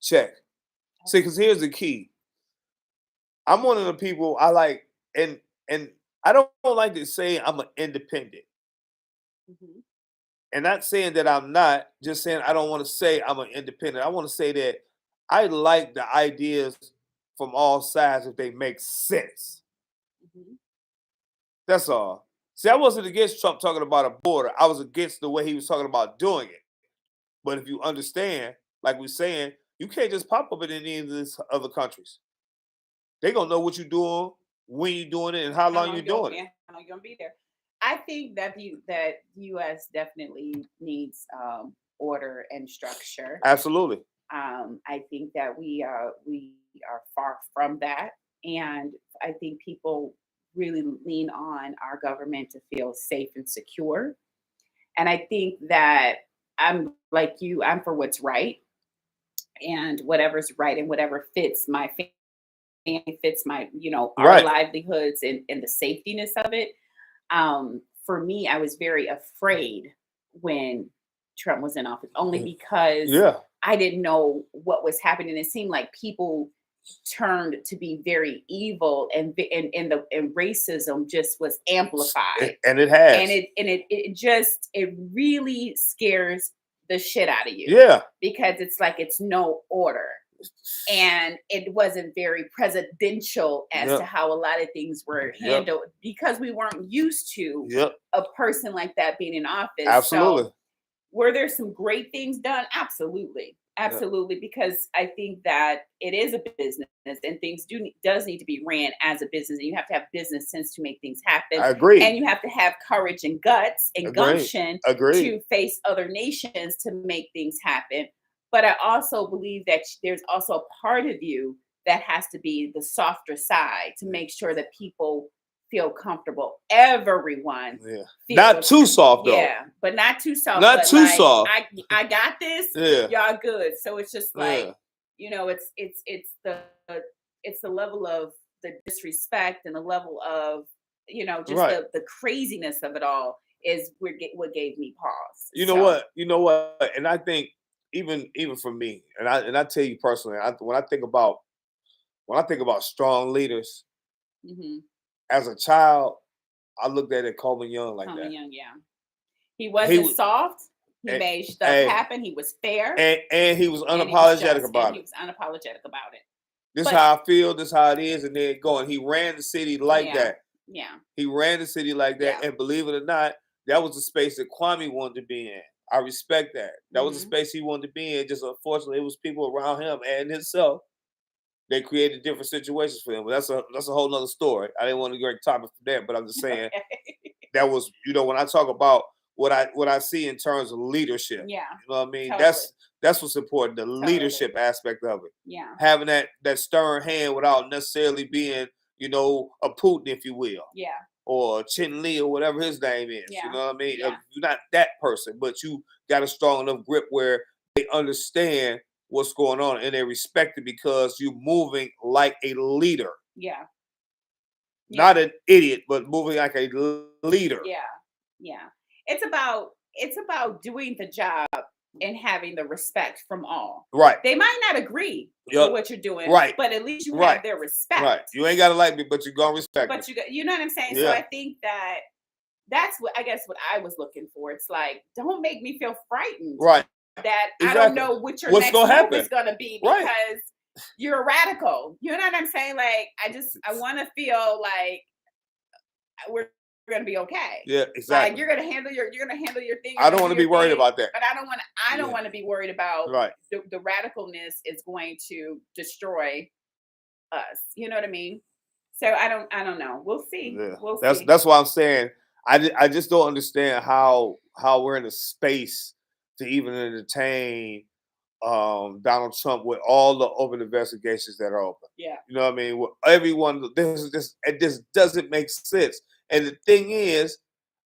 Check. Okay. See, because here's the key. I'm one of the people I like, and I don't like to say I'm an independent. Mm-hmm. And not saying that I'm not, just saying I don't want to say I'm an independent. I want to say that I like the ideas from all sides if they make sense. Mm-hmm. That's all. See, I wasn't against Trump talking about a border. I was against the way he was talking about doing it. But if you understand, like we're saying, you can't just pop up in any of these other countries. They're going to know what you're doing, when you're doing it, and how long you're doing it. How long you're going to be there. I think that the U.S. definitely needs order and structure. Absolutely. I think that we are far from that, and I think people really lean on our government to feel safe and secure. And I think that I'm like you. I'm for what's right, and whatever's right, and whatever fits my family, fits my our livelihoods and the safetiness of it. For me, I was very afraid when Trump was in office, only because I didn't know what was happening. It seemed like people turned to be very evil, and racism just was amplified. And it has. And it really scares the shit out of you. Yeah. Because it's like it's no order. And it wasn't very presidential as to how a lot of things were handled because we weren't used to a person like that being in office. Absolutely. So, were there some great things done? Absolutely. Absolutely. Because I think that it is a business and things does need to be ran as a business. And you have to have business sense to make things happen. I agree. And you have to have courage and guts and gumption to face other nations to make things happen. But I also believe that there's also a part of you that has to be the softer side to make sure that people feel comfortable. Everyone. Not too soft, though. Yeah, but not too soft. Not too soft. I got this. Yeah. Y'all good. So it's just like, it's the level of the disrespect and the level of, just the craziness of it all is what gave me pause. You know what? You know what? And I think even for me, and I tell you personally, when I think about strong leaders, as a child, I looked at Coleman Young like Coleman that. Young, yeah. He wasn't soft. He made stuff happen. He was fair. And he was unapologetic about it. He was unapologetic about it. This is how I feel, this is how it is, and then going. He ran the city like that. Yeah. He ran the city like that. Yeah. And believe it or not, that was the space that Kwame wanted to be in. I respect that. That was the space he wanted to be in. Just unfortunately, it was people around him and himself. They created different situations for him. But that's a whole nother story. I didn't want to go topic for that, but I'm just saying that was, when I talk about what I see in terms of leadership. Yeah. You know what I mean? Totally. That's what's important, the leadership aspect of it. Yeah. Having that stern hand without necessarily being, a Putin, if you will. Yeah. Or Chin Lee or whatever his name is. Yeah. You know what I mean? Yeah. You're not that person, but you got a strong enough grip where they understand what's going on and they respect it because you're moving like a leader. Yeah. Not an idiot, but moving like a leader. Yeah. Yeah. It's about doing the job and having the respect from all. Right. They might not agree with what you're doing, right? But at least you have their respect. Right. You ain't gotta like me, but you're gonna respect me. But you know what I'm saying? Yeah. So I think that's what I was looking for. It's like, don't make me feel frightened. Right. That exactly. I don't know what your next move is gonna be because you're a radical. You know what I'm saying? Like I want to feel like we're going to be okay. Yeah, exactly. Like you're going to handle your thing. I don't want to be worried about that. But I don't want to be worried about the radicalness is going to destroy us. You know what I mean? So I don't know. We'll see. Yeah. We'll see. That's why I'm saying I just don't understand how we're in a space to even entertain Donald Trump with all the open investigations that are open. Yeah. You know what I mean? With everyone, it just doesn't make sense. And the thing is,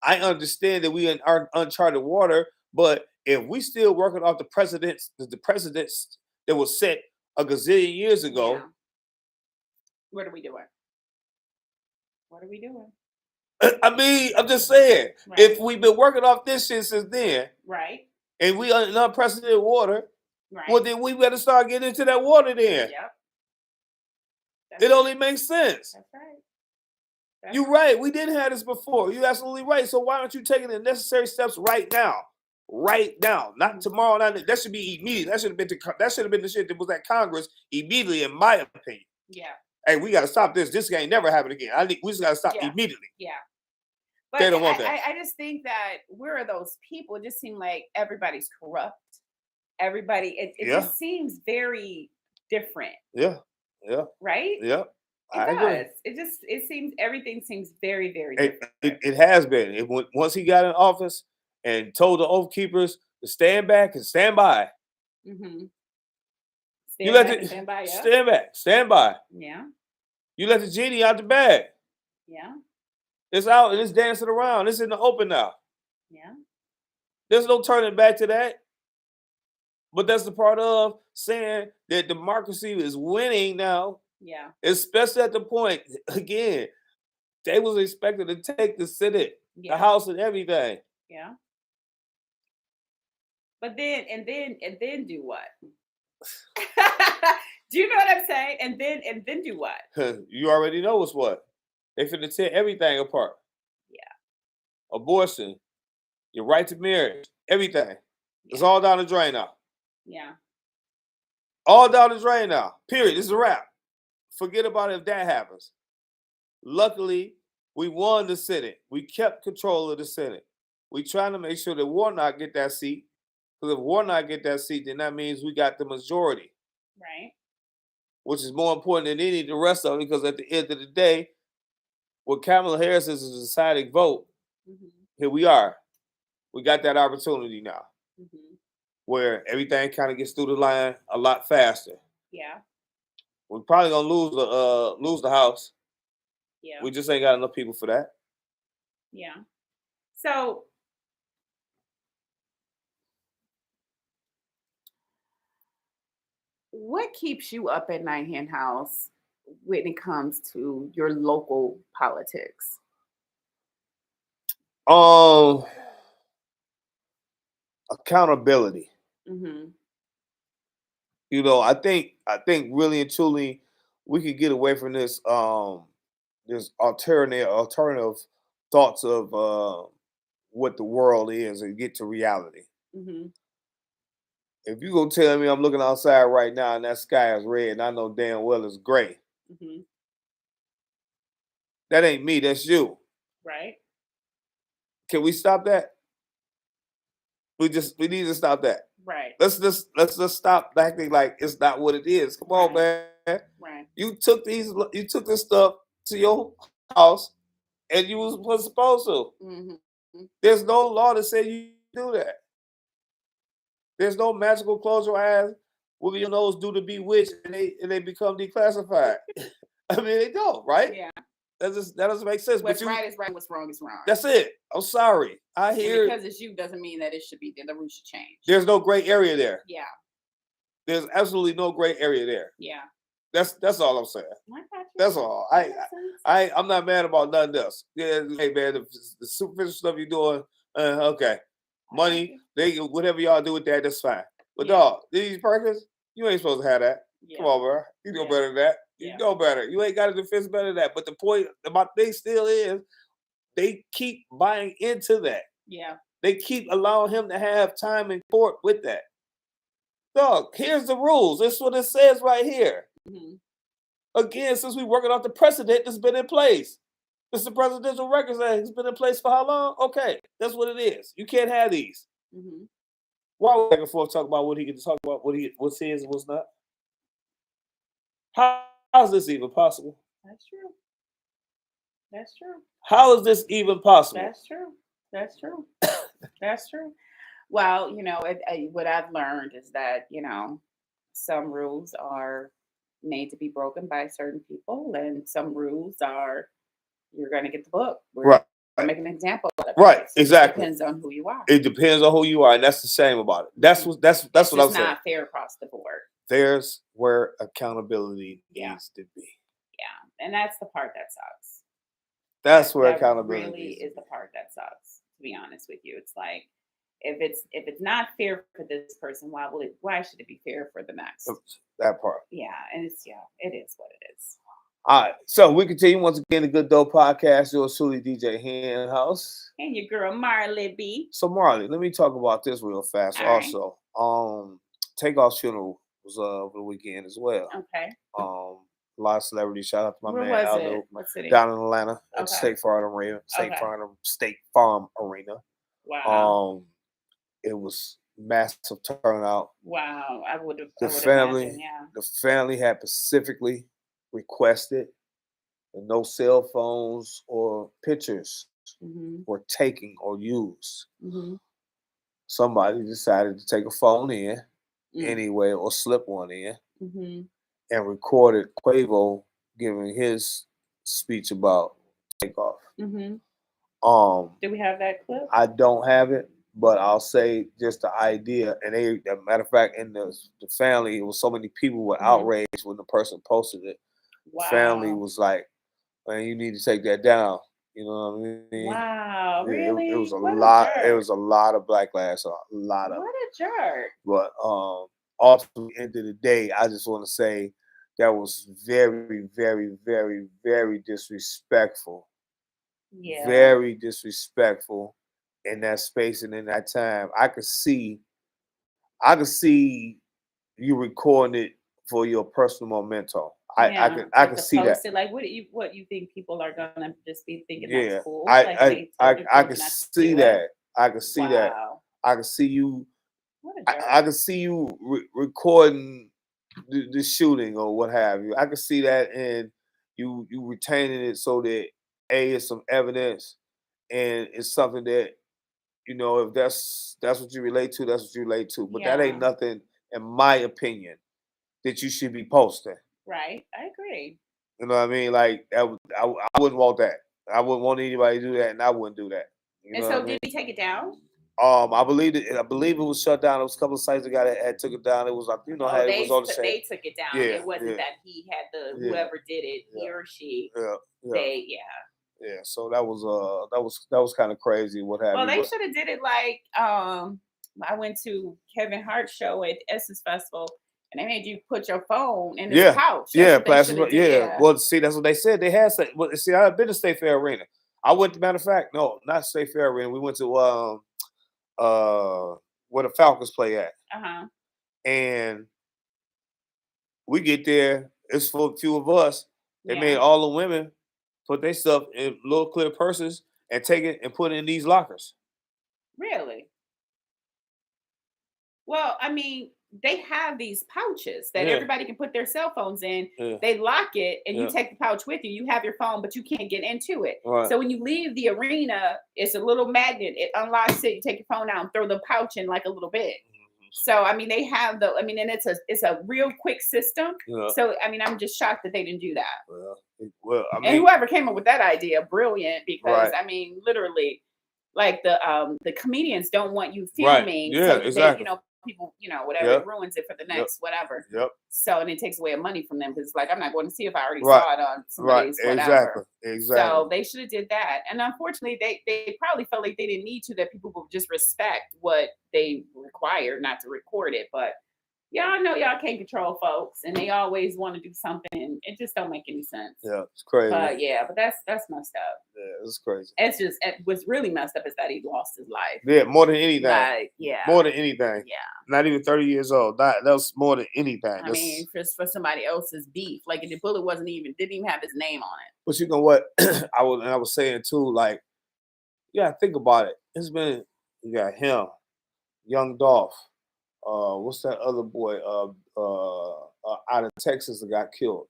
I understand that we are in uncharted water, but if we still working off the precedents that was set a gazillion years ago, what are we doing? What are we doing? I mean, I'm just saying, if we've been working off this shit since then, right, and we are in unprecedented water, well, then we better start getting into that water then. Yep. It only makes sense. That's right. You're right. We didn't have this before. You're absolutely right. So why aren't you taking the necessary steps right now? Right now, not tomorrow. That should be immediate. That should have been the shit that was at Congress immediately, in my opinion. Yeah. Hey, we got to stop this. This ain't never happen again. We just got to stop immediately. Yeah. But they don't want that. I just think that we're those people. It just seems like everybody's corrupt. Everybody. It just seems very different. Yeah. Yeah. Right. Yeah. It does. It seems everything seems very, very different. It has been. Once he got in office and told the Oath Keepers to stand back and stand by. Mm-hmm. Stand back, stand by. Yeah. You let the genie out the bag. Yeah. It's out and it's dancing around. It's in the open now. Yeah. There's no turning back to that. But that's the part of saying that democracy is winning now. Yeah. Especially at the point, again, they was expected to take the Senate, the House, and everything. Yeah. But then do what? Do you know what I'm saying? And then do what? You already know what's what. They finna tear everything apart. Yeah. Abortion, your right to marriage, everything. Yeah. It's all down the drain now. Yeah. All down the drain now. Period. This is a wrap. Forget about it if that happens. Luckily, we won the Senate. We kept control of the Senate. We trying to make sure that Warnock get that seat. Because if Warnock get that seat, then that means we got the majority. Right. Which is more important than any of the rest of it, because at the end of the day, what Kamala Harris is a deciding vote. Mm-hmm. Here we are. We got that opportunity now. Mm-hmm. Where everything kind of gets through the line a lot faster. Yeah. We're probably gonna lose the House. Yeah. We just ain't got enough people for that. Yeah. So what keeps you up at night, Hen House, when it comes to your local politics? Accountability. Mm-hmm. You know, I think really and truly we could get away from this alternative thoughts of what the world is and get to reality. Mm-hmm. If you gonna tell me I'm looking outside right now and that sky is red and I know damn well it's gray, Mm-hmm. that ain't me, that's you. Right. Can we stop that? We need to stop that. Right. Let's just stop acting like it's not what it is. Come on, man. Right. You took this stuff to your house and you was supposed to. Mm-hmm. There's no law that say you do that. There's no magical close your eyes, wiggle your nose, do the bewitched, and they become declassified. I mean, they don't, right? Yeah. That doesn't make sense. What's right is right. What's wrong is wrong. That's it. I'm sorry. I hear and because it's you doesn't mean that it should be there. The rules should change. There's no gray area there. Yeah. There's absolutely no gray area there. Yeah. That's all I'm saying. That's all. I'm not mad about nothing else. Yeah, hey man, the superficial stuff you're doing, okay. Money, whatever y'all do with that, that's fine. But dog, these perkins, you ain't supposed to have that. Yeah. Come on, bro. You know better than that. You know better. You ain't got to defense better than that. But the point about thing still is, they keep buying into that. Yeah. They keep allowing him to have time in court with that. Dog, here's the rules. This is what it says right here. Mm-hmm. Again, since we're working off the precedent that's been in place. It's the Presidential Records Act. It's been in place for how long? Okay, that's what it is. You can't have these. Mm-hmm. Why are we back and forth talk about what he can talk about, what's his and what's not? How is this even possible? That's true. That's true. How is this even possible? That's true. That's true. That's true. Well, you know, what I've learned is that, you know, some rules are made to be broken by certain people, and some rules are you're going to get the book. Right. Make an example of it. Right, so exactly. It depends on who you are. It depends on who you are, and that's the shame about it. That's what I'm saying. It's not fair across the board. There's where accountability needs to be. Yeah, and that's the part that sucks. That's where accountability really is the part that sucks. To be honest with you, it's like if it's not fair for this person, why should it be fair for the next? That part. Yeah, and it is what it is. All right, so we continue once again the Good Dope Podcast. Yours truly, DJ Henhouse, and your girl Marley B. So Marley, let me talk about this real fast. All also, right. Takeoff's funeral was over the weekend as well. Okay. A lot of celebrities. Shout out to my Where man Aldo. What city? Down in Atlanta at State Farm Arena. State Farm Arena. Wow. It was massive turnout. Wow, I would have. The family had specifically requested that no cell phones or pictures were taken or used. Mm-hmm. Somebody decided to take a phone in anyway or slip one in and recorded Quavo giving his speech about Takeoff. Mm-hmm. Do we have that clip? I don't have it, but I'll say just the idea. And as a matter of fact, in the family, it was so many people were outraged when the person posted it. Wow. The family was like, man, you need to take that down. You know what I mean? Wow, really? It was a lot. It was a lot of backlash. A lot of. What a jerk! But also, at the end of the day, I just want to say that was very, very, very, very disrespectful. Yeah. Very disrespectful in that space and in that time. I could see you recording it for your personal memento. I could see that. Like, what you think people are gonna just be thinking? That's cool. I could see that. I could see that. I could see you. I could see you recording the shooting or what have you. I could see that, and you retaining it so that it's some evidence, and it's something that, you know, if that's what you relate to, that's what you relate to. But that ain't nothing, in my opinion, that you should be posting. Right, I agree. You know what I mean? Like, I wouldn't want that. I wouldn't want anybody to do that, and I wouldn't do that. And so, did he take it down? I believe it was shut down. There was a couple of sites that had took it down. It was like, you know, how it was on the same. They took it down. It wasn't that he had whoever did it, he or she. Yeah. They Yeah, so that was kind of crazy. What happened? Well, they should have did it like I went to Kevin Hart's show at Essence Festival, and they made you put your phone in this pouch. Yeah, plastic. Yeah. Well, see, that's what they said. They had. Well, see, I've been to State Fair Arena. I went. Matter of fact, no, not State Fair Arena. We went to where the Falcons play at, and we get there. It's for a few of us. They made all the women put their stuff in little clear purses and take it and put it in these lockers. Really? Well, I mean, they have these pouches that everybody can put their cell phones in. They lock it and you take the pouch with you. You have your phone, but you can't get into it. Right. So when you leave the arena, it's a little magnet. It unlocks it. You take your phone out and throw the pouch in like a little bit. So I mean, they have and it's a real quick system. Yeah. So I mean, I'm just shocked that they didn't do that. Well, I mean, and whoever came up with that idea, brilliant, because I mean, literally, like the comedians don't want you filming. Right. Yeah, so exactly. They, people, whatever, it ruins it for the next whatever. Yep. So and it takes away money from them because it's like I'm not going to see if I already saw it on somebody's whatever. Exactly. So they should have did that. And unfortunately, they probably felt like they didn't need to. That people would just respect what they require, not to record it. But y'all know y'all can't control folks, and they always want to do something, and it just don't make any sense. Yeah, it's crazy. But that's messed up. Yeah, it's crazy. What's really messed up is that he lost his life. Yeah, more than anything. Like, more than anything. Yeah, not even 30 years old. That was more than anything. I mean, for somebody else's beef, like the bullet didn't even have his name on it. But you know what? I was saying too, like, think about it. It's been you got him, Young Dolph. What's that other boy out of Texas that got killed?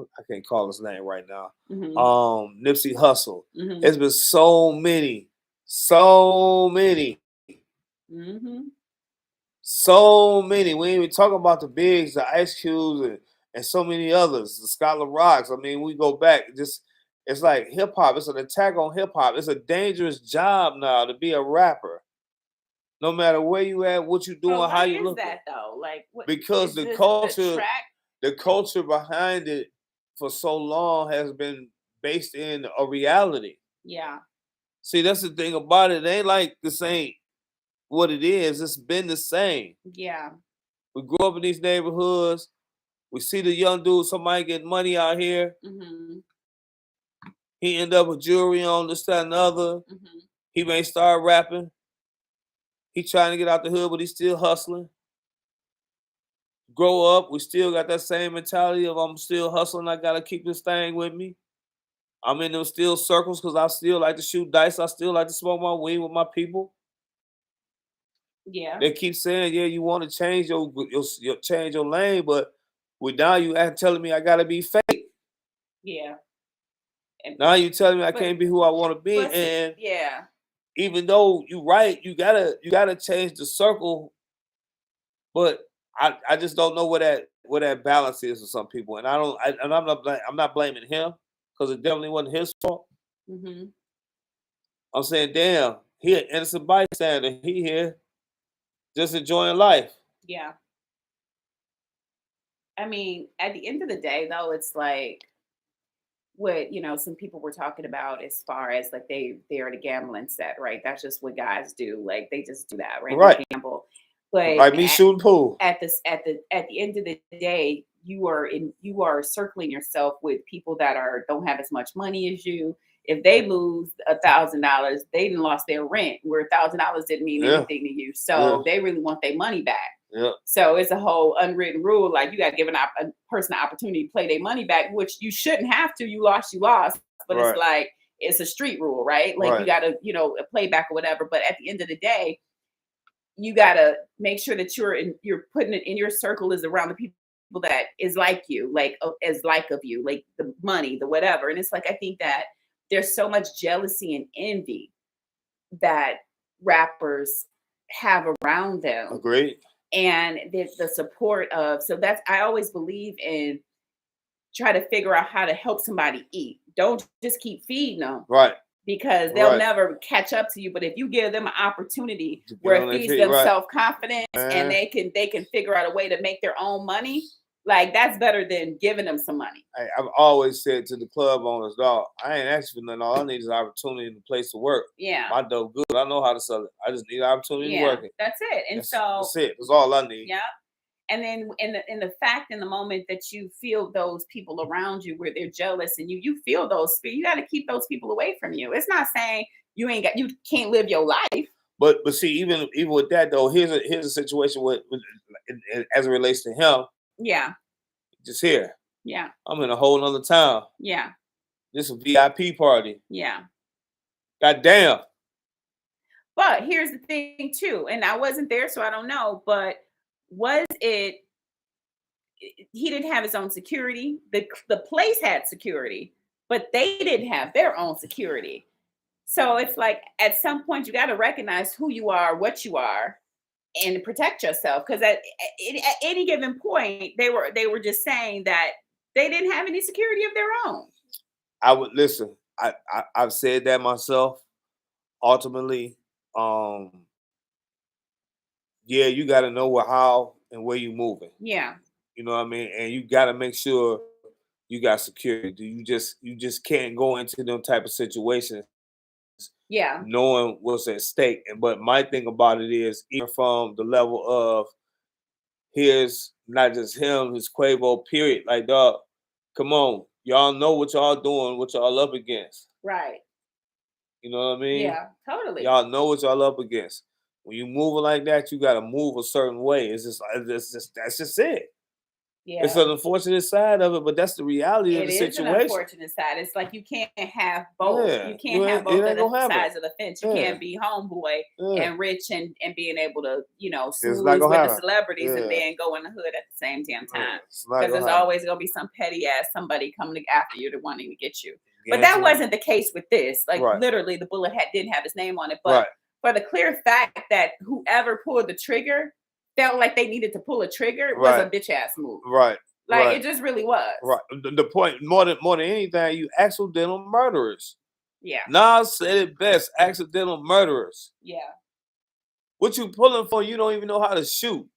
I can't call his name right now. Mm-hmm. Nipsey Hussle. Mm-hmm. It's been so many. Mm-hmm. So many. We ain't even talking about the bigs, the Ice Cubes, and so many others. The Scholar Rocks. I mean, we go back. It's like hip hop. It's an attack on hip hop. It's a dangerous job now to be a rapper. No matter where you at, what you doing, how you look. Why is that though? Like, because the culture behind it for so long has been based in a reality. Yeah. See, that's the thing about it. It ain't like this ain't what it is. It's been the same. Yeah. We grew up in these neighborhoods. We see the young dude, somebody getting money out here. Mm-hmm. He end up with jewelry on, this, that, and the other. Mm-hmm. He may start rapping. He trying to get out the hood, but he's still hustling. Grow up, we still got that same mentality of I'm still hustling. I got to keep this thing with me. I'm in those still circles because I still like to shoot dice. I still like to smoke my weed with my people. Yeah. They keep saying, you want to change your change your lane, but now you telling me I got to be fake. Yeah. Now you telling me I can't be who I want to be. And even though you're right, you gotta change the circle, but I just don't know where that balance is for some people, and I'm not blaming him because it definitely wasn't his fault. Mm-hmm. I'm saying, damn, he an innocent bystander. He here just enjoying life. Yeah. I mean, at the end of the day, though, it's like what some people were talking about as far as like they're at a gambling set, right? That's just what guys do. Like they just do that, right? Right. They gamble. But like me shooting pool. At the end of the day, you are circling yourself with people that don't have as much money as you. If they lose $1,000, they didn't lost their rent, where $1,000 didn't mean anything to you. So they really want their money back. Yeah. So it's a whole unwritten rule. Like you got to give a person an opportunity to play their money back, which you shouldn't have to. You lost. But it's like, it's a street rule, right? Like you got to, play back or whatever. But at the end of the day, you got to make sure that you're putting it in your circle is around the people that is like you, like as like of you, like the money, the whatever. And it's like, I think that there's so much jealousy and envy that rappers have around them. Agreed. And the support of, I always believe in try to figure out how to help somebody eat. Don't just keep feeding them. Right. Because they'll never catch up to you. But if you give them an opportunity where it feeds them self-confidence and they can figure out a way to make their own money, Like, that's better than giving them some money. I've always said to the club owners, dog, I ain't asking for nothing. All I need is opportunity and a place to work. Yeah. My dope good. I know how to sell it. I just need opportunity to work it. That's it. And that's it. That's all I need. Yeah. And then in the fact, in the moment that you feel those people around you where they're jealous and you feel those, you got to keep those people away from you. It's not saying you can't live your life. But see, even with that though, here's a situation with as it relates to him. Yeah. Just here. Yeah. I'm in a whole nother town. Yeah. This is a VIP party. Yeah. God damn. But here's the thing too, and I wasn't there, so I don't know, but was it, he didn't have his own security. The place had security, but they didn't have their own security. So it's like at some point you got to recognize who you are, what you are, and protect yourself. Because at any given point, they were just saying that they didn't have any security of their own. I would listen. I've said that myself. Ultimately, yeah, you got to know how and where you're moving. Yeah. You know what I mean? And you got to make sure you got security. You just can't go into them type of situations. Yeah. Knowing what's at stake. But my thing about it is, even from the level of his, not just him, his Quavo, period. Like, dog, come on. Y'all know what y'all doing, what y'all up against. Right. You know what I mean? Yeah, totally. Y'all know what y'all up against. When you moving like that, you gotta move a certain way. It's just that's just it. Yeah. It's an unfortunate side of it, but that's the reality of the situation. It is an unfortunate side. It's like you can't have both. Yeah. You can't have both of the sides of the fence. You can't be homeboy and rich and being able to, smooth with the celebrities and then go in the hood at the same damn time. Because there's always gonna be some petty ass somebody coming after you to wanting to get you. But that wasn't the case with this. Like literally, the bullet didn't have his name on it. But for the clear fact that whoever pulled the trigger felt like they needed to pull a trigger was a bitch ass move. Right. Like it just really was. Right. The point more than anything, you accidental murderers. Yeah. Nas said it best, accidental murderers. Yeah. What you pulling for, you don't even know how to shoot.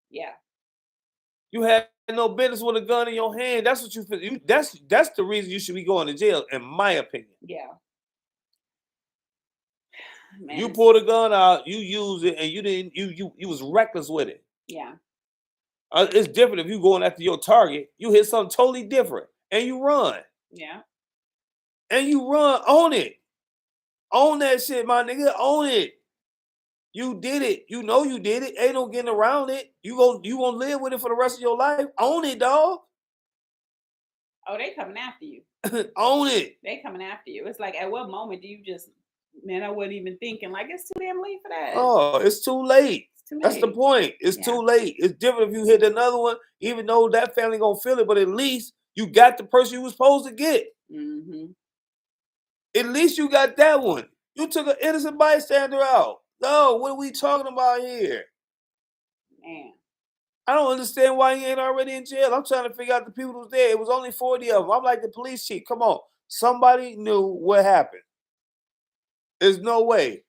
Yeah. You had no business with a gun in your hand. That's what you feel. That's the reason you should be going to jail, in my opinion. Yeah. Man. You pulled a gun out, you used it, and you didn't. You was reckless with it. Yeah. It's different if you going after your target. You hit something totally different, and you run. Yeah. And you run. Own it. Own that shit, my nigga. Own it. You did it. You know you did it. Ain't no getting around it. You gonna live with it for the rest of your life. Own it, dog. Oh, they coming after you. Own it. They coming after you. It's like, at what moment do you just? Man, I wasn't even thinking. Like, it's too damn late for that. Oh, it's too late. That's the point. It's too late. It's different if you hit another one, even though that family gonna feel it. But at least you got the person you was supposed to get. Mm-hmm. At least you got that one. You took an innocent bystander out. No, what are we talking about here? Man, I don't understand why he ain't already in jail. I'm trying to figure out the people who was there. It was only 40 of them. I'm like the police chief. Come on, somebody knew what happened. There's no way.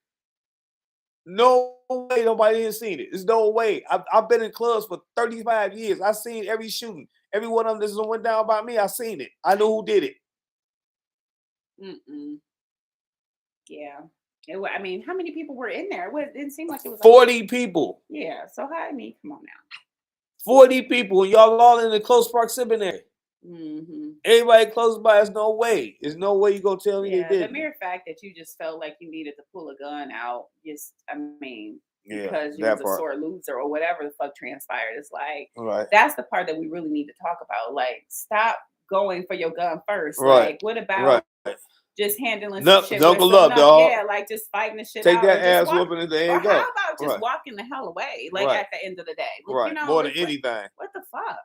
No way nobody didn't seen it. There's no way. I've been in clubs for 35 years. I've seen every shooting. Every one of them that went down by me, I seen it. I know who did it. Yeah. I mean, how many people were in there? It didn't seem like it was 40 people. Yeah. So come on now. 40 people. Y'all all in the close proximity. Mm-hmm. Everybody close by. There's no way. There's no way you gonna tell me they did. The mere fact that you just felt like you needed to pull a gun out, because you was a sore loser or whatever the fuck transpired. It's like that's the part that we really need to talk about. Like, stop going for your gun first. Right. Like, what about just handling shit? Knuckle up, dog. Yeah, like just fighting the shit Take out. Take that ass whooping and there you go. How about just walking the hell away? Like at the end of the day. Like, More than anything. What the fuck?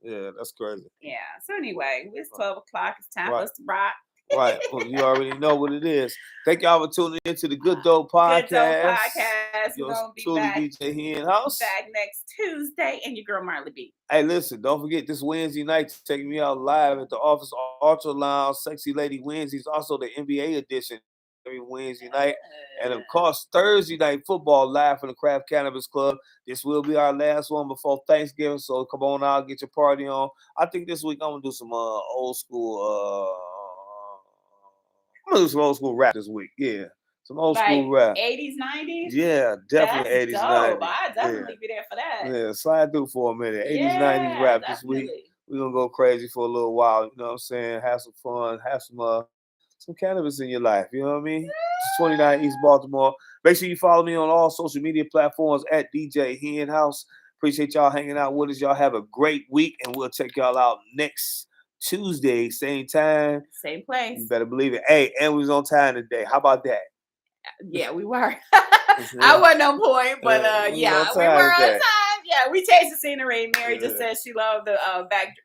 Yeah, that's crazy. Yeah. So anyway, it's 12 o'clock. It's time for us to rock. Right. Well, you already know what it is. Thank y'all for tuning into the Good Dope Podcast. Good Dope Podcast. We're going to be back. DJ Hen House. Back next Tuesday. And your girl Marley B. Hey, listen, don't forget this Wednesday night, checking me out live at the Office Ultra Lounge, Sexy Lady Wednesdays, also the NBA edition. every Wednesday night. And of course, Thursday night football live from the Craft Cannabis Club. This will be our last one before Thanksgiving, so come on out, get your party on. I think this week I'm gonna do some old school. I'm gonna do some old school rap this week. Yeah, some old school rap. 80s, 90s. Yeah, definitely 80s, 90s. I'd definitely be there for that. Yeah, slide through for a minute. 80s, 90s rap this week. We're gonna go crazy for a little while. You know what I'm saying? Have some fun. Have some cannabis in your life. You know what I mean? It's 29 East Baltimore. Make sure you follow me on all social media platforms at DJ Henhouse. Appreciate y'all hanging out with us. Y'all have a great week, and we'll check y'all out next Tuesday, same time, same place. You better believe it. Hey, and we was on time today. How about that? Yeah, we were. I wasn't on point, but we were on time. Yeah, we changed the scenery. Mary just said she loved the